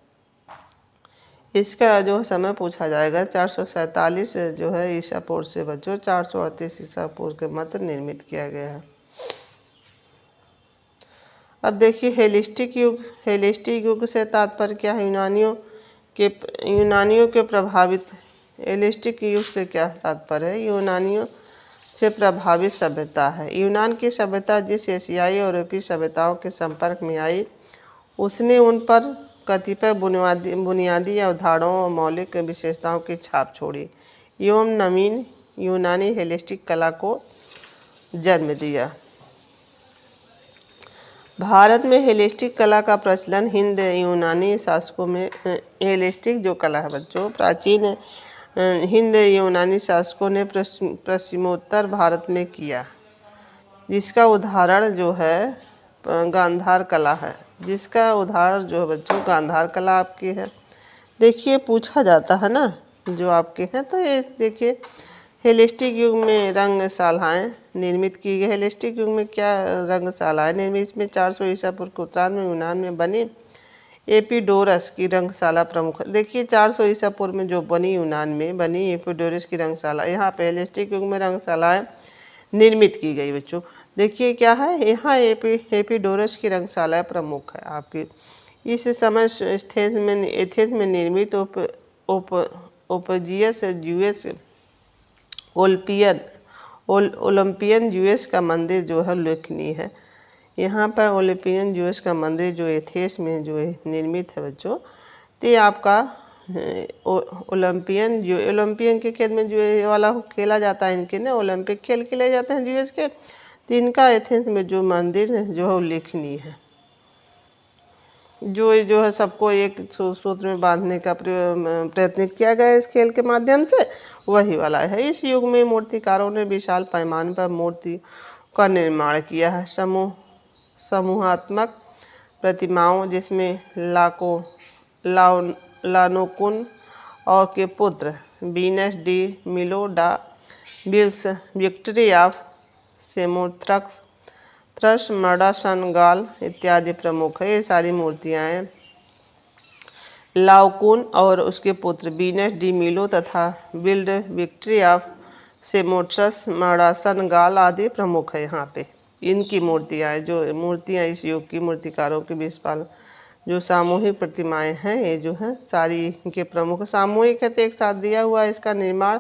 इसका जो समय पूछा जाएगा 447 जो है ईसा पूर्व से बच्चों 438 ईसा पूर्व के मध्य निर्मित किया गया है। अब देखिए हेलेस्टिक युग से तात्पर्य क्या है? यूनानियों के प्रभावित। हेलेस्टिक युग से क्या तात्पर्य है? यूनानियों से प्रभावित सभ्यता है। यूनान की सभ्यता जिस एशियाई और यूरोपीय सभ्यताओं के संपर्क में आई उसने उन पर कतिपय बुनियादी अवधारणाओं और मौलिक विशेषताओं की छाप छोड़ी एवं नवीन यूनानी हेलेस्टिक कला को जन्म दिया। भारत में हेलेस्टिक कला का प्रचलन हिंद यूनानी शासकों में हेलेस्टिक जो कला है बच्चों प्राचीन हिंद यूनानी शासकों ने पश्चिमोत्तर भारत में किया, जिसका उदाहरण जो है गांधार कला है। जिसका उदाहरण जो है बच्चों गांधार कला आपकी है। देखिए पूछा जाता है ना जो आपके हैं, तो ये देखिए हेलेस्टिक युग में रंगशालाएँ निर्मित की गई। हेलेस्टिक युग में क्या रंगशालाएँ निर्मित? इसमें 400 ईसा पूर्व के उत्तरार्ध में यूनान में बनी एपिडोरस की रंगशाला प्रमुख है। देखिए 400 ईसा पूर्व में जो बनी यूनान में बनी एपिडोरस की रंगशाला, यहाँ पे हेलेस्टिक युग में रंगशालाएँ निर्मित की गई बच्चों। देखिए क्या है यहाँ एपिडोरस की रंगशाला प्रमुख है आपकी। इस समय एथेंस में निर्मित ओपजियस जूस ओलंपियन जूस का मंदिर जो है उल्लेखनीय है। यहाँ पर ओलंपियन जूस का मंदिर जो एथेंस में जो निर्मित है बच्चों, तो ये आपका ओलंपियन के खेल में जो वाला खेला जाता है इनके ना ओलंपिक खेल खेले जाते हैं जूस के, तो इनका एथेंस में जो मंदिर जो है उल्लेखनीय है। जो है सबको एक सूत्र में बांधने का प्रयत्न किया गया इस खेल के माध्यम से, वही वाला है। इस युग में मूर्तिकारों ने विशाल पैमाने पर मूर्ति का निर्माण किया है। समूहात्मक प्रतिमाओं जिसमें लानोकुन और के पुत्र वीनस डी मिलो डा बिल्स विक्ट्री ऑफ सेमोथ्रक्स थ्रस मडासन इत्यादि प्रमुख है। ये सारी मूर्तियाँ हैं। लाओकुन और उसके पुत्र वीनस डी मिलो तथा बिल्ड विक्ट्री ऑफ सेमोथ्रस मडासन आदि प्रमुख है। यहाँ पे इनकी मूर्तियाँ हैं। जो मूर्तियाँ इस युग की मूर्तिकारों के विशाल जो सामूहिक प्रतिमाएँ हैं, ये जो है सारी इनके प्रमुख सामूहिक है, तो एक साथ दिया हुआ है। इसका निर्माण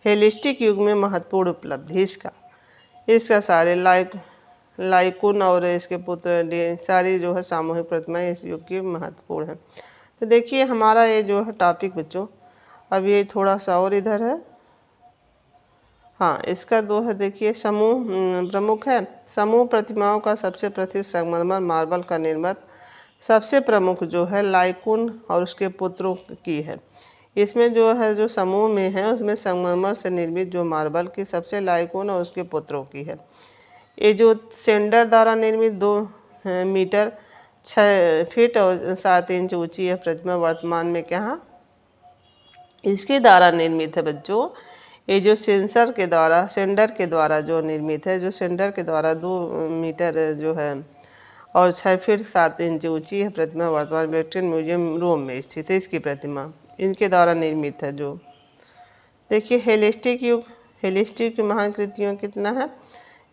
हेलेस्टिक युग में महत्वपूर्ण उपलब्धि इसका सारे लाइकुन और इसके पुत्र सारी जो है सामूहिक प्रतिमाएँ इस युग की महत्वपूर्ण है। तो देखिए हमारा ये जो है टॉपिक बच्चों, अब ये थोड़ा सा और इधर है। हाँ इसका दो है देखिए समूह प्रमुख है। समूह प्रतिमाओं का सबसे प्रसिद्ध संगमरमर मार्बल का निर्मित सबसे प्रमुख जो है लाइकुन और उसके पुत्रों की है। इसमें जो है जो समूह में है उसमें संगमरमर से निर्मित जो मार्बल की सबसे लाइकुन और उसके पुत्रों की है। ये जो सेंडर द्वारा निर्मित 2 मीटर 6 फीट और 7 इंच ऊंची है प्रतिमा वर्तमान में क्या इसके द्वारा निर्मित है बच्चों। ये जो सेंडर के द्वारा जो निर्मित है, जो सेंडर के द्वारा 2 मीटर जो है और 6 फीट 7 इंच ऊंची है प्रतिमा वर्तमान वेटिकन म्यूजियम रोम में स्थित है। इसकी प्रतिमा इनके द्वारा निर्मित है। जो देखिए हेलेस्टिक की महान कृतियों कितना है?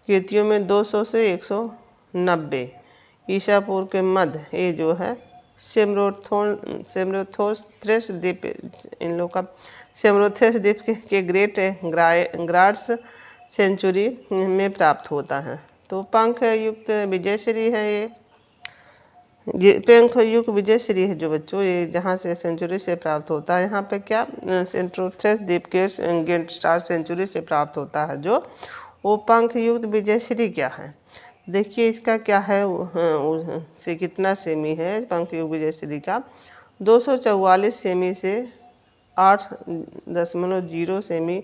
कृतियों में 200 से 190 ईसा पूर्व के मध्य ये जो है सेम्रोथोस्त्रेस द्वीप इन लोग का सेम्रोथेस द्वीप के ग्रेट ग्राड्स सेंचुरी में प्राप्त होता है। तो पंख युक्त विजयश्री है ये पंख युक्त विजयश्री है जो बच्चों ये जहाँ से सेंचुरी से प्राप्त होता है। यहाँ पे क्या सेंट्रोथेस द्वीप के ग्रेट स्टार सेंचुरी से प्राप्त होता है जो वो पंख युक्त विजयश्री क्या है? देखिए इसका क्या है से कितना सेमी है पंख युक्त विजयश्री का? 244 सेमी से 8.0 सेमी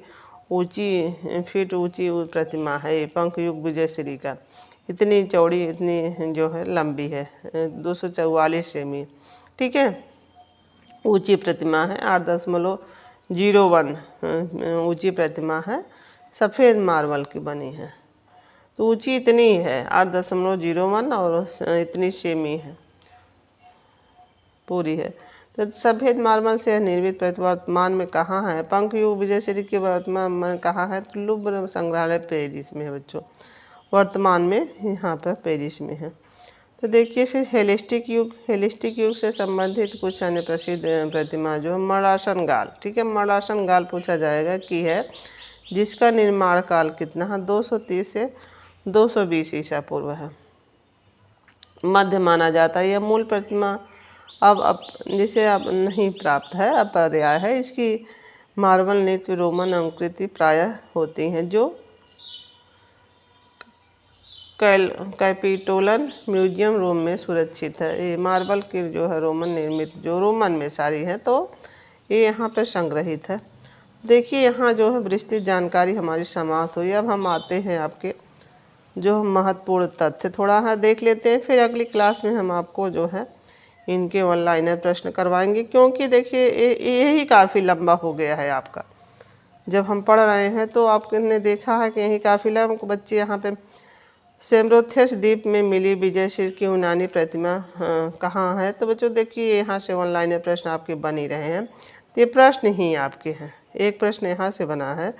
फीट ऊंची प्रतिमा है ये पंख युक्त विजयश्री का। इतनी चौड़ी इतनी जो है लंबी है 244 सेमी, ठीक है। ऊंची प्रतिमा है 8.01 ऊंची प्रतिमा है, सफ़ेद मार्बल की बनी है। तो ऊंची इतनी है 8.01 और इतनी सेमी है पूरी है। तो सफ़ेद मार्बल से निर्मित प्रतिमा वर्तमान में कहाँ है? पंख युग विजयश्री के वर्तमान में कहाँ है? तो लूव्र संग्रहालय पेरिस में है बच्चों, वर्तमान में यहाँ पर पेरिस में है। तो देखिए फिर हेलिस्टिक युग से संबंधित कुछ अन्य प्रसिद्ध प्रतिमा जो है मर्रासन गाल, ठीक है, मर्रासन गाल पूछा जाएगा कि है, जिसका निर्माण काल कितना है? 230 से 220 ईसा पूर्व है, मध्य माना जाता है। यह मूल प्रतिमा अब जिसे अब नहीं प्राप्त है, अपर्याय है। इसकी मार्बल नृत्य रोमन आकृति प्रायः होती हैं जो कैपिटोलन म्यूजियम रोम में सुरक्षित है। ये मार्बल की जो है रोमन निर्मित जो रोमन में सारी है, तो ये यहाँ पर संग्रहित है। देखिए यहाँ जो है विस्तृत जानकारी हमारी समाप्त हुई। अब हम आते हैं आपके जो महत्वपूर्ण तथ्य थोड़ा है देख लेते हैं, फिर अगली क्लास में हम आपको जो है इनके ऑनलाइन प्रश्न करवाएंगे, क्योंकि देखिए यही काफ़ी लंबा हो गया है आपका। जब हम पढ़ रहे हैं तो आपने देखा है कि यही काफ़ी लंबा। बच्चे यहाँ पे सेमरोथेस द्वीप में मिली विजयश्री की यूनानी प्रतिमा कहाँ है? तो बच्चों देखिए यहाँ से ऑनलाइन प्रश्न आपके बन ही रहे हैं, तो ये प्रश्न ही आपके हैं। एक प्रश्न यहाँ से बना है,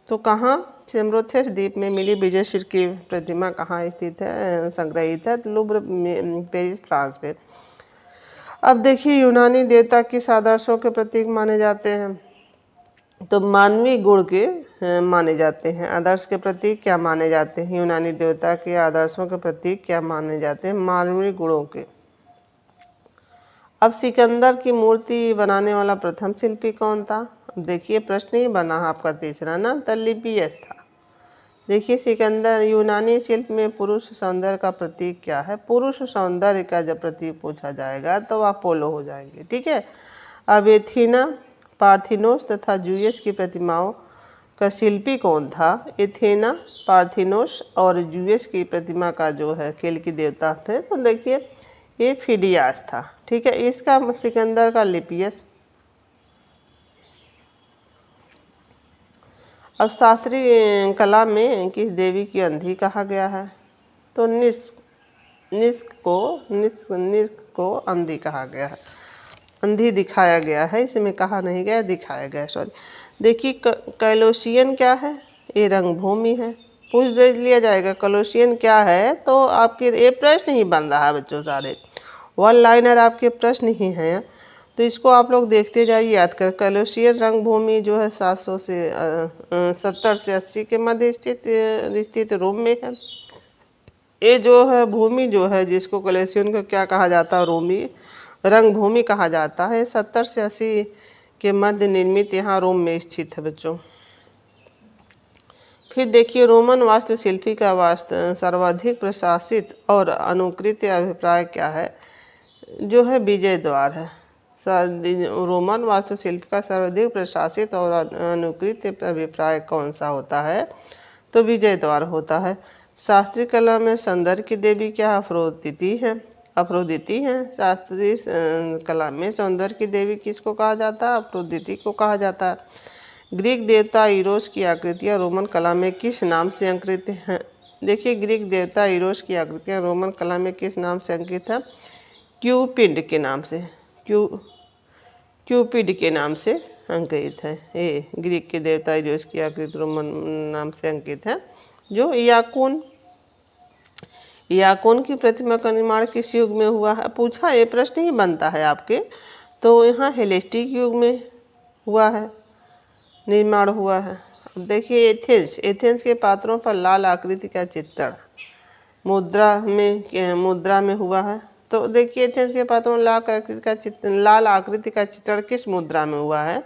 तो कहाँ सेमरोथेस द्वीप में मिली विजयश्री की प्रतिमा कहाँ स्थित है, संग्रहित है? तो लूव्र पेरिस फ्रांस में। अब देखिए यूनानी देवता किस आदर्शों के प्रतीक माने जाते हैं? तो मानवीय गुण के माने जाते हैं। आदर्श के प्रतीक क्या माने जाते हैं? यूनानी देवता के आदर्शों के प्रतीक क्या माने जाते हैं? मानवीय गुणों के। अब सिकंदर की मूर्ति बनाने वाला प्रथम शिल्पी कौन था? देखिए प्रश्न ही बना है आपका तीसरा ना, तो लिपियस था। देखिए सिकंदर यूनानी शिल्प में पुरुष सौंदर्य का प्रतीक क्या है? पुरुष सौंदर्य का जब प्रतीक पूछा जाएगा तो अपोलो हो जाएंगे, ठीक है। अब एथीना, पार्थिनोस तथा जूयस की प्रतिमाओं का शिल्पी कौन था? एथेना, पार्थिनोस और जूयस की प्रतिमा का जो है खेल की देवता थे, तो देखिए ये फिडियास था, ठीक है। इसका सिकंदर का लिपियस। अब शास्त्रीय कला में किस देवी की अंधी कहा गया है? तो निस्क को अंधी कहा गया है, अंधी दिखाया गया है, इसमें कहा नहीं गया, दिखाया गया, सॉरी। देखिए कैलोशियन क्या है? ये रंगभूमि है, पूछ दे लिया जाएगा कैलोशियन क्या है, तो आपके ये प्रश्न ही बन रहा है बच्चों, सारे वन लाइनर आपके प्रश्न ही हैं, तो इसको आप लोग देखते जाइए, याद कर। कैलोशियन रंगभूमि जो है 700 से 70 से 80 के मध्य स्थित रोम में है। ये जो है भूमि जो है जिसको कैलोशियन को क्या कहा जाता है? रोमी रंगभूमि कहा जाता है। 70 से 80 के मध्य निर्मित यहाँ रोम में स्थित है बच्चों। फिर देखिए रोमन वास्तुशिल्पी का सर्वाधिक प्रशासित और अनुकृत अभिप्राय क्या है? जो है विजय द्वार है। रोमन वास्तुशिल्प का सर्वाधिक प्रशासित और अनुकृत अभिप्राय कौन सा होता है? तो विजय द्वार होता है। शास्त्रीय कला में सौंदर्य की देवी क्या? अफ्रोदिति है, अफ्रोदिति है। शास्त्रीय कला में सौंदर्य की देवी किसको कहा जाता है? अफ्रोदिति को कहा जाता है। ग्रीक देवता ईरोस की आकृतियाँ रोमन कला में किस नाम से अंकित हैं? देखिए ग्रीक देवता ईरोस की आकृतियाँ रोमन कला में किस नाम से अंकित है? क्यूपिड के नाम से, क्यूपिड के नाम से अंकित है। ये ग्रीक के देवता ईरोस की आकृति रोमन नाम से अंकित है। जो याकुन की प्रतिमा का निर्माण किस युग में हुआ है? पूछा, ये प्रश्न ही बनता है आपके। तो यहाँ हेलेस्टिक युग में हुआ है, निर्माण हुआ है। अब देखिए एथेंस के पात्रों पर लाल आकृति का चित्रण मुद्रा में हुआ है। तो देखिए एथेंस के पात्रों में लाल आकृति का चित्रण किस मुद्रा में हुआ है?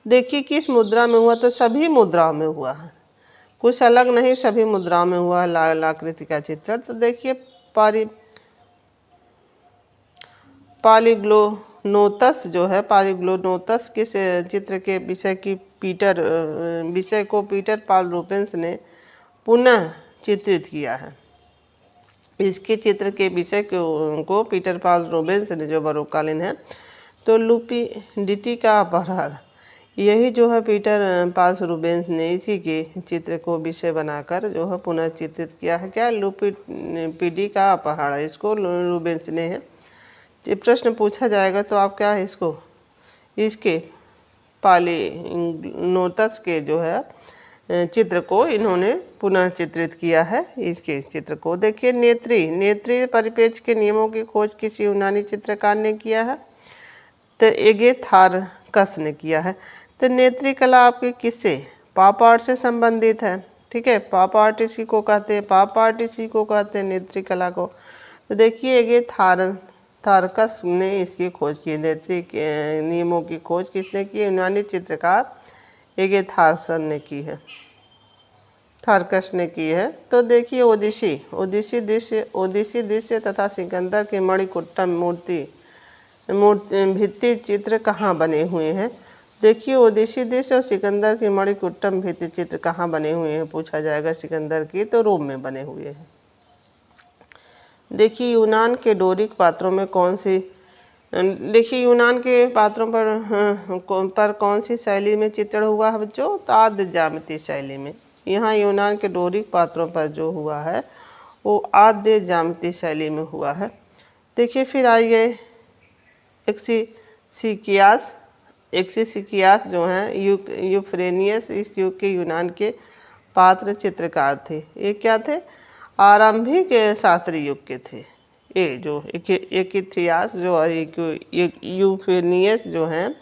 देखिए किस मुद्रा में हुआ? तो सभी मुद्राओं में हुआ है, कुछ अलग नहीं, सभी मुद्राओं में हुआ है लाल आकृति का चित्रण। तो देखिए पॉलीग्लोनोतस जो है, पॉलीग्लोनोतस किस चित्र के विषय को पीटर पाल रूबेंस ने पुनः चित्रित किया है? इसके चित्र के विषय को पीटर पाल रूबेंस ने, जो बरोकालीन है, तो लुपिडिटी का अपहरण, यही जो है पीटर पाल रूबेंस ने इसी के चित्र को विषय बनाकर जो है पुनः चित्रित किया है। क्या? लुपिडी का अपहरण, इसको रूबेंस ने ये प्रश्न पूछा जाएगा तो आप क्या है इसको, इसके पालिनोतस के जो है चित्र को इन्होंने पुनः चित्रित किया है। इसके चित्र को देखिए। नेत्री परिपेक्ष के नियमों की खोज किसी यूनानी चित्रकार ने किया है, तो एगेथार्कस ने किया है। तो नेत्री कला आपकी किससे, पाप आर्ट से संबंधित है। ठीक है, पाप आर्ट इसी को कहते हैं, पाप आर्ट इसी को कहते हैं नेत्री कला को। तो देखिए एगेथार्कस ने इसकी खोज की, नेत्री के नियमों की खोज किसने की, यूनानी चित्रकार एगेथार्सन ने की है, थार्कस ने की है। तो देखिए ओडिसी दृश्य तथा सिकंदर के मणिकुट्टम मूर्ति भित्ति चित्र कहाँ बने हुए हैं। देखिए ओडिसी दृश्य और सिकंदर के मणिकुट्टम भित्ति चित्र कहाँ बने हुए हैं, पूछा जाएगा सिकंदर की, तो रोम में बने हुए हैं। देखिए यूनान के डोरिक पात्रों में कौन सी, देखिए यूनान के पात्रों पर कौन सी शैली में चित्रण हुआ है बच्चों, तो आद्य ज्यामितीय शैली में। यहाँ यूनान के डोरिक पात्रों पर जो हुआ है वो आद्य ज्यामितीय शैली में हुआ है। देखिए फिर आइए एक्सिसिकियास जो हैं यूफ्रेनियस इस युग के यूनान के पात्र चित्रकार थे। ये क्या थे, आरंभिक शास्त्रीय युग के थे। ये जो एक्सिथियास जो यूफ्रेनियस जो हैं,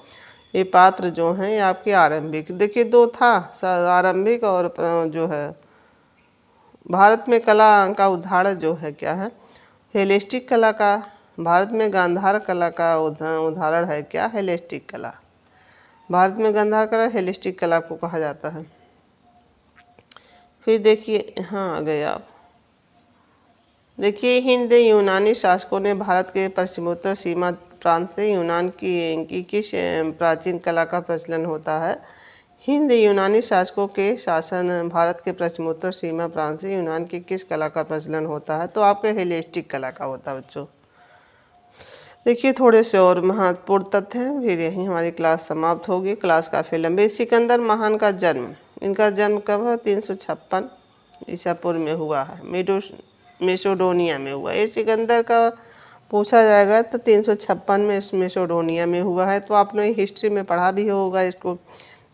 ये पात्र जो हैं ये आपके आरंभिक, देखिए दो था, आरंभिक और जो है भारत में कला का उदाहरण जो है क्या है, हेलेस्टिक कला का। भारत में गांधार कला का उदाहरण है क्या, हेलेस्टिक कला। भारत में गांधार कला हेलेस्टिक कला को कहा जाता है। फिर देखिए, हाँ आ गए आप। देखिए हिंद यूनानी शासकों ने भारत के पश्चिमोत्तर सीमा प्रांत से यूनान की किस प्राचीन कला का प्रचलन होता है। हिंद यूनानी शासकों के शासन भारत के पश्चिमोत्तर सीमा प्रांत से यूनान की किस कला का प्रचलन होता है, तो आपके हेलेस्टिक कला का होता है बच्चों। देखिए थोड़े से और महत्वपूर्ण तथ्य हैं, फिर यहीं हमारी क्लास समाप्त होगी। क्लास काफ़ी लंबी। सिकंदर महान का जन्म, इनका जन्म कब है, 356 ईसा पूर्व में हुआ है, मेसोडोनिया में हुआ। ये सिकंदर का पूछा जाएगा तो 356 में मेसोडोनिया में हुआ है, तो आपने हिस्ट्री में पढ़ा भी होगा इसको।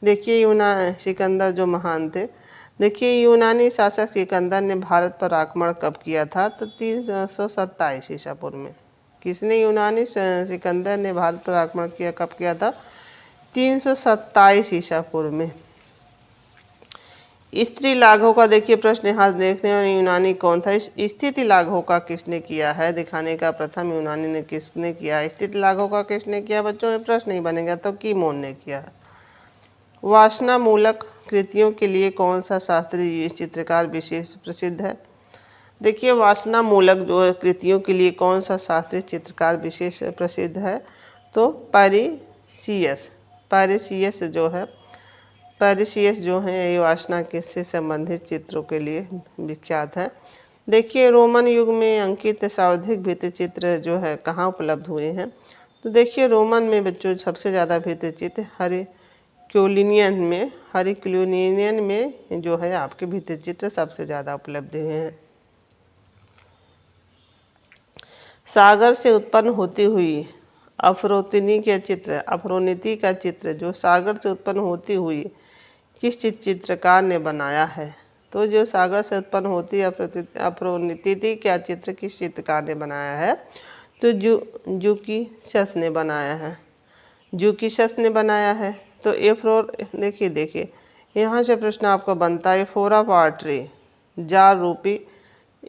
देखिए सिकंदर जो महान थे, देखिए यूनानी शासक सिकंदर ने भारत पर आक्रमण कब किया था, तो 327 ईसा पूर्व में। किसने, यूनानी सिकंदर ने भारत पर आक्रमण किया, कब किया था, 327 ईसा पूर्व में। स्त्री लाघव का देखिए प्रश्न यहाँ देखने और यूनानी कौन था, स्थिति लाघव का किसने किया है, दिखाने का प्रथम यूनानी ने किसने किया, स्थिति लाघव का किसने किया बच्चों, ये प्रश्न नहीं बनेगा, तो कीमोन ने किया। वासना मूलक कृतियों के लिए कौन सा शास्त्रीय चित्रकार विशेष प्रसिद्ध है। देखिए वासना मूलक जो कृतियों के लिए कौन सा शास्त्रीय चित्रकार विशेष प्रसिद्ध है, तो पैरिसियस जो है ये वासना से संबंधित चित्रों के लिए विख्यात है। देखिए रोमन युग में अंकित सार्वधिक भित्ति चित्र जो है कहाँ उपलब्ध हुए हैं, तो देखिए रोमन में बच्चों सबसे ज़्यादा भित्ति चित्र हरिक्यूलिनियन में जो है आपके भित्ति चित्र सबसे ज़्यादा उपलब्ध हुए हैं। सागर से उत्पन्न होती हुई अफ्रोनीति का चित्र जो सागर से उत्पन्न होती हुई किस चित्रकार ने बनाया है, तो जो सागर से उत्पन्न होती अफ्रोनीति का चित्र किस चित्रकार ने बनाया है, तो जुकिशस ने बनाया है। तो देखिए यहाँ से प्रश्न आपका बनता है, फोरा पार्ट्री जार रूपी,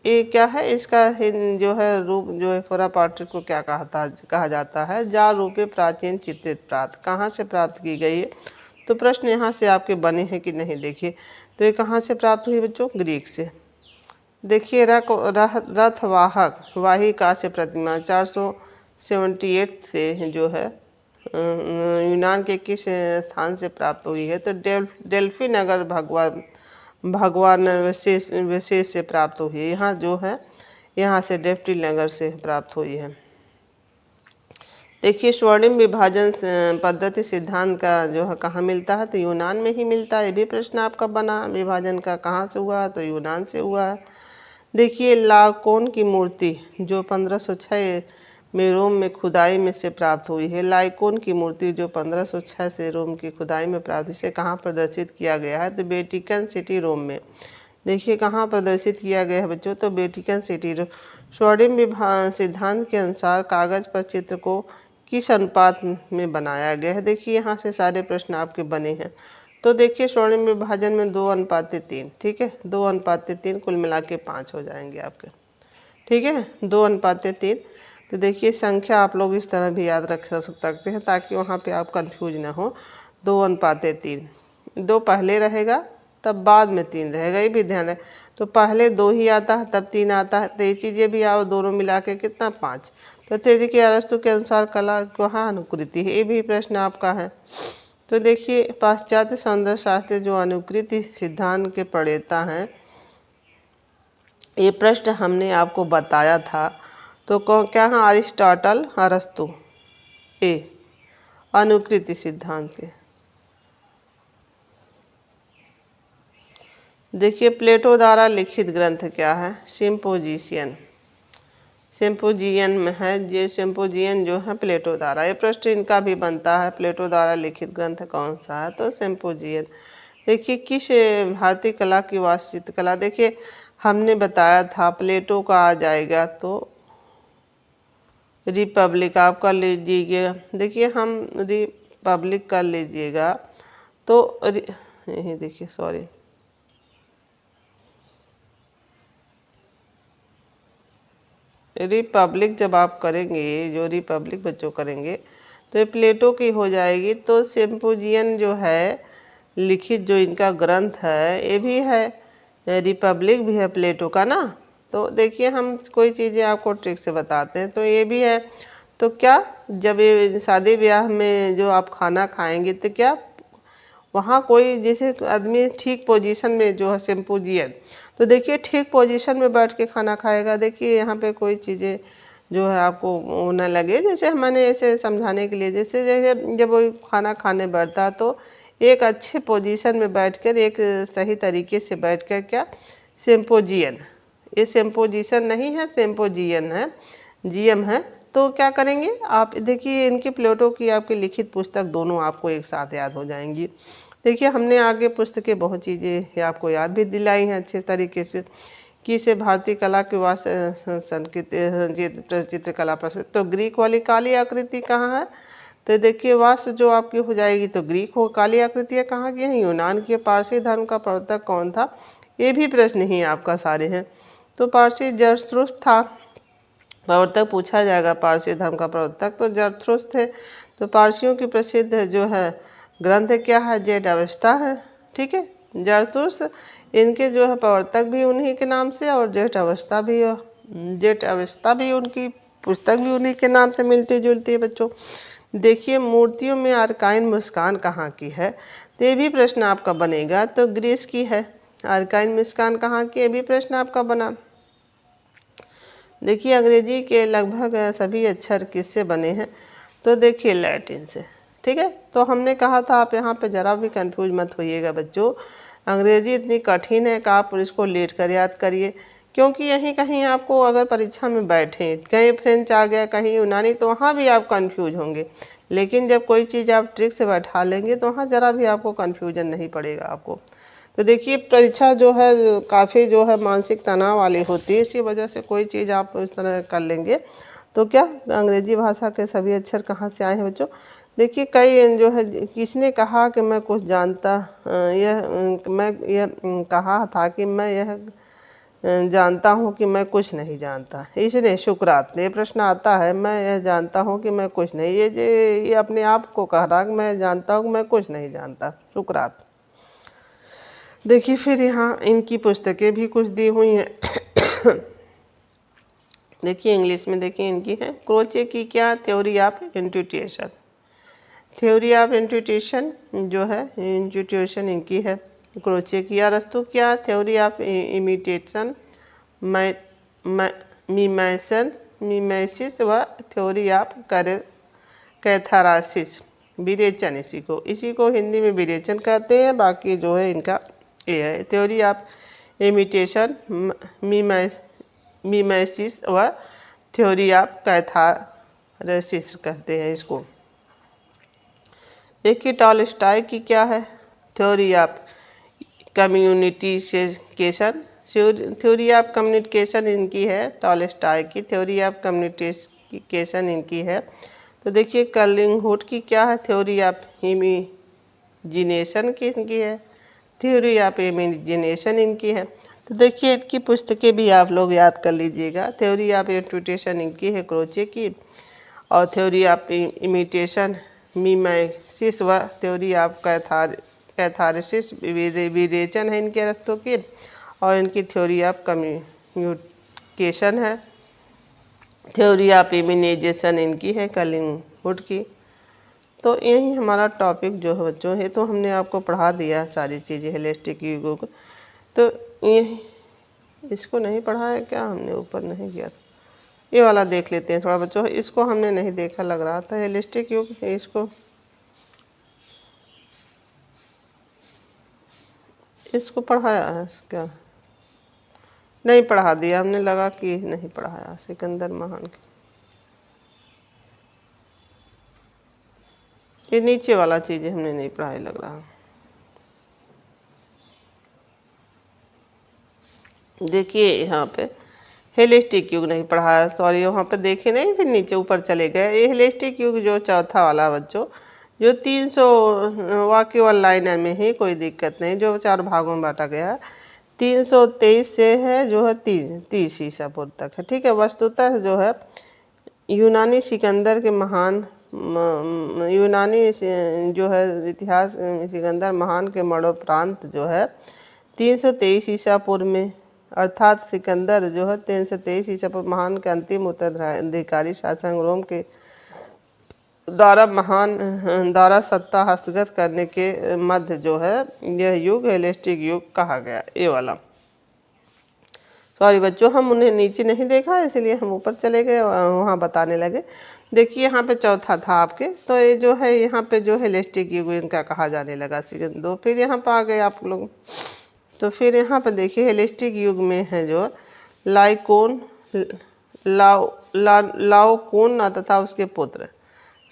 ये क्या है, इसका जो है रूप जो है फोरा पार्ट्री को क्या कहा जाता है, जार रूपी प्राचीन चित्रित प्रात कहाँ से प्राप्त की गई है, तो प्रश्न यहाँ से आपके बने हैं कि नहीं। देखिए तो ये कहाँ से प्राप्त हुई बच्चों, ग्रीक से। देखिए वाहिका से प्रतिमा 478 से जो है यूनान के किस स्थान से प्राप्त हुई है, तो डेल्फी नगर भगवान विशेष से प्राप्त हुई है। यहाँ जो है यहाँ से डेल्फी नगर से प्राप्त हुई है। देखिए स्वर्णिम विभाजन पद्धति सिद्धांत का जो है कहाँ मिलता है, तो यूनान में ही मिलता है। ये भी प्रश्न आपका बना, विभाजन का कहाँ से हुआ है, तो यूनान से हुआ है। देखिए लाकोन की मूर्ति जो 1506 में रोम में खुदाई में से प्राप्त हुई है। लाइकोन की मूर्ति जो 1506 से रोम की खुदाई में प्राप्त, इसे कहाँ प्रदर्शित किया गया है? तो वेटिकन सिटी रोम में। देखिए कहाँ प्रदर्शित किया गया है बच्चों? तो वेटिकन सिटी रोम। स्वर्णिम सिद्धांत के अनुसार कागज पर चित्र को किस अनुपात में बनाया गया है? देखिए यहाँ से सारे प्रश्न आपके बने हैं। तो देखिए स्वर्णिम विभाजन में 2:3, ठीक है, 2:3, कुल मिला के 5 हो जाएंगे आपके, ठीक है, 2:3। तो देखिए संख्या आप लोग इस तरह भी याद रख सकते हैं ताकि वहाँ पे आप कंफ्यूज ना हो। 2:3, 2 पहले रहेगा तब बाद में 3 रहेगा, ये भी ध्यान है। तो पहले 2 ही आता है तब 3 आता है, तो ये चीज़ें भी आओ दोनों मिला के कितना 5। तो देखिए अरस्तु के अनुसार कला कहाँ अनुकृति है? ये भी प्रश्न आपका है। तो देखिए पाश्चात्य सौंदर्य शास्त्री जो अनुकृति सिद्धांत के प्रणेता हैं, ये प्रश्न हमने आपको बताया था। तो क्या है? अरिस्टोटल, अरस्तु। ए अनुकृति सिद्धांत के। देखिए प्लेटो द्वारा लिखित ग्रंथ क्या है? सिम्पोजिशियन। सिम्पोजियन में है, ये सिम्पोजियन जो है प्लेटो द्वारा। ये प्रश्न इनका भी बनता है, प्लेटो द्वारा लिखित ग्रंथ कौन सा है? तो सिम्पोजियन। देखिए किस भारतीय कला की वास्तुशिल्प कला? देखिए हमने बताया था प्लेटो का आ जाएगा तो रिपब्लिक आप कर लीजिएगा। देखिए हम रिपब्लिक कर लीजिएगा तो यही देखिए सॉरी रिपब्लिक जब आप करेंगे, जो रिपब्लिक बच्चों करेंगे तो ये प्लेटो की हो जाएगी। तो सिम्पोजियन जो है लिखित जो इनका ग्रंथ है ये भी है, रिपब्लिक भी है प्लेटो का ना। तो देखिए हम कोई चीज़ें आपको ट्रिक से बताते हैं, तो ये भी है। तो क्या जब ये शादी ब्याह में जो आप खाना खाएंगे तो क्या वहाँ कोई जैसे आदमी ठीक पोजीशन में जो है सिम्पोजियन, तो देखिए ठीक पोजीशन में बैठ के खाना खाएगा। देखिए यहाँ पे कोई चीज़ें जो है आपको वो न लगे, जैसे मैंने ऐसे समझाने के लिए, जैसे जैसे जब वो खाना खाने बैठता है तो एक अच्छे पोजीशन में बैठकर एक सही तरीके से बैठकर क्या सिम्पोजियन, ये सिम्पोजिशन नहीं है, सिम्पोजियन है, जीएम है। तो क्या करेंगे आप? देखिए इनकी प्लेटो की आपकी लिखित पुस्तक दोनों आपको एक साथ याद हो जाएंगी। देखिए हमने आगे पुस्तकें बहुत चीज़ें आपको याद भी दिलाई हैं अच्छे तरीके से कि इसे भारतीय कला के संस्कृति चित्रकला प्रसिद्ध। तो ग्रीक वाली काली आकृति कहाँ है? तो देखिए वास्तु जो आपकी हो जाएगी तो ग्रीक हो। काली आकृतियाँ कहाँ की हैं? यूनान की। पारसी धर्म का प्रवर्तक कौन था? ये भी प्रश्न ही आपका सारे हैं। तो पारसी जरथुस्त्र था प्रवर्तक, पूछा जाएगा पारसी धर्म का प्रवर्तक तो जरथुस्त्र थे। तो पारसियों की प्रसिद्ध जो है ग्रंथ क्या है? जेठ अवस्था है, ठीक है। जरथुस्त्र इनके जो है प्रवर्तक भी उन्हीं के नाम से, और जेठ अवस्था भी उनकी पुस्तक भी उन्हीं के नाम से मिलती जुलती है बच्चों। देखिए मूर्तियों में आर्काइन मुस्कान कहाँ की है? तो ये भी प्रश्न आपका बनेगा। तो ग्रीस की है आर्काइन मुस्कान कहाँ की? ये भी प्रश्न आपका बना। देखिए अंग्रेजी के लगभग सभी अक्षर किससे बने हैं? तो देखिए लैटिन से, ठीक है। तो हमने कहा था आप यहाँ पे ज़रा भी कंफ्यूज मत होइएगा बच्चों, अंग्रेजी इतनी कठिन है कि आप इसको लेट कर याद करिए, क्योंकि यहीं कहीं आपको अगर परीक्षा में बैठे कहीं फ्रेंच आ गया, कहीं यूनानी, तो वहाँ भी आप कंफ्यूज होंगे। लेकिन जब कोई चीज़ आप ट्रिक से बैठा लेंगे तो वहाँ ज़रा भी आपको कन्फ्यूजन नहीं पड़ेगा आपको। तो देखिए परीक्षा जो है काफ़ी जो है मानसिक तनाव वाली होती है, इसी वजह से कोई चीज़ आप इस तरह कर लेंगे। तो क्या अंग्रेजी भाषा के सभी अक्षर कहाँ से आए हैं बच्चों? देखिए कई जो है किसने कहा कि मैं कुछ जानता, मैं यह कहा था कि मैं यह जानता हूँ कि मैं कुछ नहीं जानता, इसने सुकरात ने। प्रश्न आता है मैं यह जानता हूँ कि मैं कुछ नहीं, ये अपने आप को कह रहा कि मैं जानता हूँ कि मैं कुछ नहीं जानता, सुकरात। देखिए फिर यहाँ इनकी पुस्तकें भी कुछ दी हुई हैं। देखिए इंग्लिश में देखिए इनकी है क्रोचे की क्या थ्योरी ऑफ इंट्यूटेशन, थ्योरी ऑफ इंट्यूटेशन जो है इंट्यूटेशन इनकी है क्रोचे की। अरस्तु क्या थ्योरी ऑफ इमिटेशन, मीमेसिस व थ्योरी ऑफ कैथारासिस, विरेचन, इसी को हिंदी में विरेचन कहते हैं। बाकी जो है इनका ये है थ्योरी ऑफ इमिटेशन, मीमेसिस व थ्योरी ऑफ रेसिस कहते हैं इसको। देखिए टॉलस्टॉय की क्या है, theory of communication, theory of communication इनकी है, टॉलस्टॉय की थ्योरी ऑफ कम्युनिकेशन इनकी है। तो देखिए कलिंगहुड की क्या है, थ्योरी ऑफ इमेजिनेशन की इनकी है, थ्योरी ऑफ इमेजिनेशन इनकी है। तो देखिए इनकी पुस्तकें भी आप लोग याद कर लीजिएगा। थ्योरी ऑफ इंटुइशन इनकी है क्रोचे की, और थ्योरी ऑफ इमिटेशन मीमाइसिस व थ्योरी ऑफ कैथारसिस विरेचन है इनके अरस्तों की, और इनकी थ्योरी ऑफ कम्युनिकेशन है, थ्योरी ऑफ इम्यूनाइजेशन इनकी है कलिंगहुड की। तो यही हमारा टॉपिक जो है बच्चों है, तो हमने आपको पढ़ा दिया है सारी चीज़ें हेलिस्टिक युगों को। तो ये इसको नहीं पढ़ा है क्या हमने, ऊपर नहीं किया था, ये वाला देख लेते हैं थोड़ा बच्चों, इसको हमने नहीं देखा लग रहा था, हेलिस्टिक युग इसको पढ़ाया है क्या, नहीं पढ़ा दिया हमने, लगा कि नहीं पढ़ाया सिकंदर महान की। ये नीचे वाला चीज़ें हमने नहीं पढ़ाई लग रहा। देखिए यहाँ पे हेलिस्टिक युग नहीं पढ़ाया, सॉरी वहाँ पे देखे नहीं, फिर नीचे ऊपर चले गए। ये हेलिस्टिक युग जो चौथा वाला बच्चों, जो 300 वाक्य वन लाइनर में ही, कोई दिक्कत नहीं, जो 4 भागों में बांटा गया है। 323 से है जो है 30 ईसा पूर्व तक है, ठीक है। वस्तुतः जो है यूनानी सिकंदर के महान यूनानी जो है इतिहास सिकंदर महान के मरणोपरांत जो है 323 ईसा पूर्व में, अर्थात सिकंदर जो है 323 ईसा पूर्व महान के अंतिम उत्तराधिकारी शासक रोम के द्वारा सत्ता हस्तगत करने के मध्य जो है यह युग हेलेस्टिक युग कहा गया। ये वाला सॉरी बच्चों, हम उन्हें नीचे नहीं देखा इसलिए हम ऊपर चले गए, वहाँ बताने लगे। देखिए यहाँ पे चौथा था आपके, तो ये जो है यहाँ पे जो हेलेस्टिक युग इनका कहा जाने लगा सिकंदर दो, फिर यहाँ पर आ गए आप लोग। तो फिर यहाँ पे देखिए हेलेस्टिक युग में है जो लाइकोन लाओकोन तथा उसके पुत्र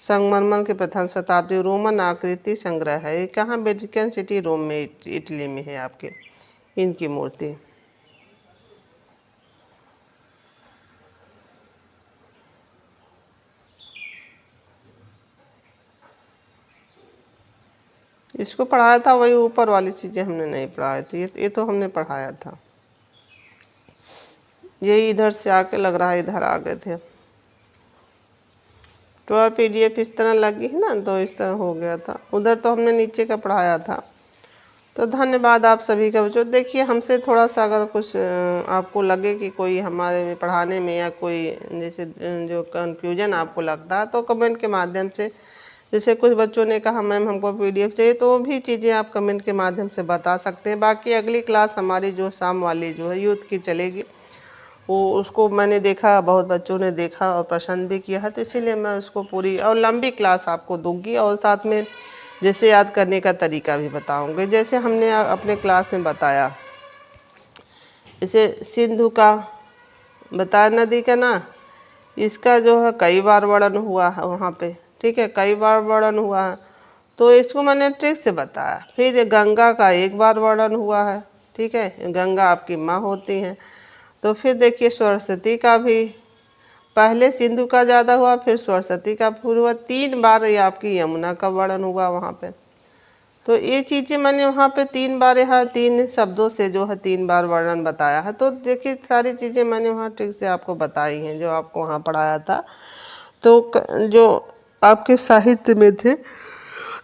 संगमरमर के प्रथम शताब्दी रोमन आकृति संग्रह है। ये कहाँ, वेटिकन सिटी रोम में, इटली में है आपके इनकी मूर्ति। इसको पढ़ाया था, वही ऊपर वाली चीज़ें हमने नहीं पढ़ाई थी, ये तो हमने पढ़ाया था। यही इधर से आके लग रहा है इधर आ गए थे, तो PDF इस तरह लगी है ना, तो इस तरह हो गया था, उधर तो हमने नीचे का पढ़ाया था। तो धन्यवाद आप सभी का बच्चों। देखिए हमसे थोड़ा सा अगर कुछ आपको लगे कि कोई हमारे पढ़ाने में या कोई जैसे जो कन्फ्यूजन आपको लगता है, तो कमेंट के माध्यम से, जैसे कुछ बच्चों ने कहा मैम हमको PDF चाहिए, तो वो भी चीज़ें आप कमेंट के माध्यम से बता सकते हैं। बाकी अगली क्लास हमारी जो शाम वाली जो है यूथ की चलेगी, वो उसको मैंने देखा, बहुत बच्चों ने देखा और पसंद भी किया है, तो इसीलिए मैं उसको पूरी और लंबी क्लास आपको दूंगी, और साथ में जैसे याद करने का तरीका भी बताऊंगे, जैसे हमने अपने क्लास में बताया। जैसे सिंधु का बताया नदी का ना, इसका जो है कई बार वर्णन हुआ है वहाँ पे, ठीक है, कई बार वर्णन हुआ है, तो इसको मैंने ट्रिक से बताया। फिर गंगा का एक बार वर्णन हुआ है, ठीक है, गंगा आपकी माँ होती हैं। तो फिर देखिए सरस्वती का भी, पहले सिंधु का ज़्यादा हुआ, फिर सरस्वती का फिर हुआ, 3 बार ये आपकी यमुना का वर्णन हुआ वहाँ पे। तो ये चीज़ें मैंने वहाँ पे 3 बार, यहाँ 3 शब्दों से जो है 3 बार वर्णन बताया है। तो देखिए सारी चीज़ें मैंने वहाँ ठीक से आपको बताई हैं जो आपको वहाँ पढ़ाया था, तो जो आपके साहित्य में थे।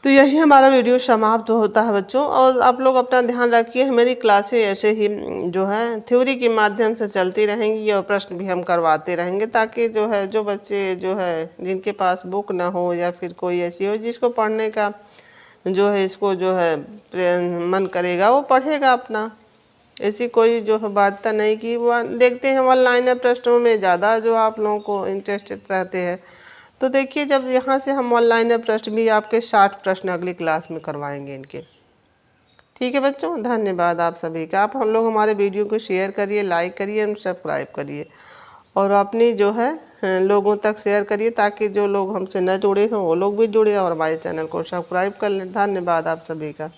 तो यही हमारा वीडियो समाप्त होता है बच्चों, और आप लोग अपना ध्यान रखिए। मेरी क्लासें ऐसे ही जो है थ्योरी के माध्यम से चलती रहेंगी, और प्रश्न भी हम करवाते रहेंगे, ताकि जो है जो बच्चे जो है जिनके पास बुक ना हो, या फिर कोई ऐसी हो जिसको पढ़ने का जो है इसको जो है मन करेगा, वो पढ़ेगा अपना। ऐसी कोई जो है बाध्यता नहीं कि वो देखते हैं ऑनलाइन प्रश्नों में ज़्यादा जो आप लोगों को इंटरेस्टेड रहते हैं। तो देखिए जब यहाँ से हम ऑनलाइन प्रश्न भी आपके 60 प्रश्न अगली क्लास में करवाएंगे इनके, ठीक है बच्चों। धन्यवाद आप सभी का। आप हम लोग हमारे वीडियो को शेयर करिए, लाइक करिए और सब्सक्राइब करिए, और अपनी जो है लोगों तक शेयर करिए ताकि जो लोग हमसे न जुड़े हों वो लोग भी जुड़े और हमारे चैनल को सब्सक्राइब कर लें। धन्यवाद आप सभी का।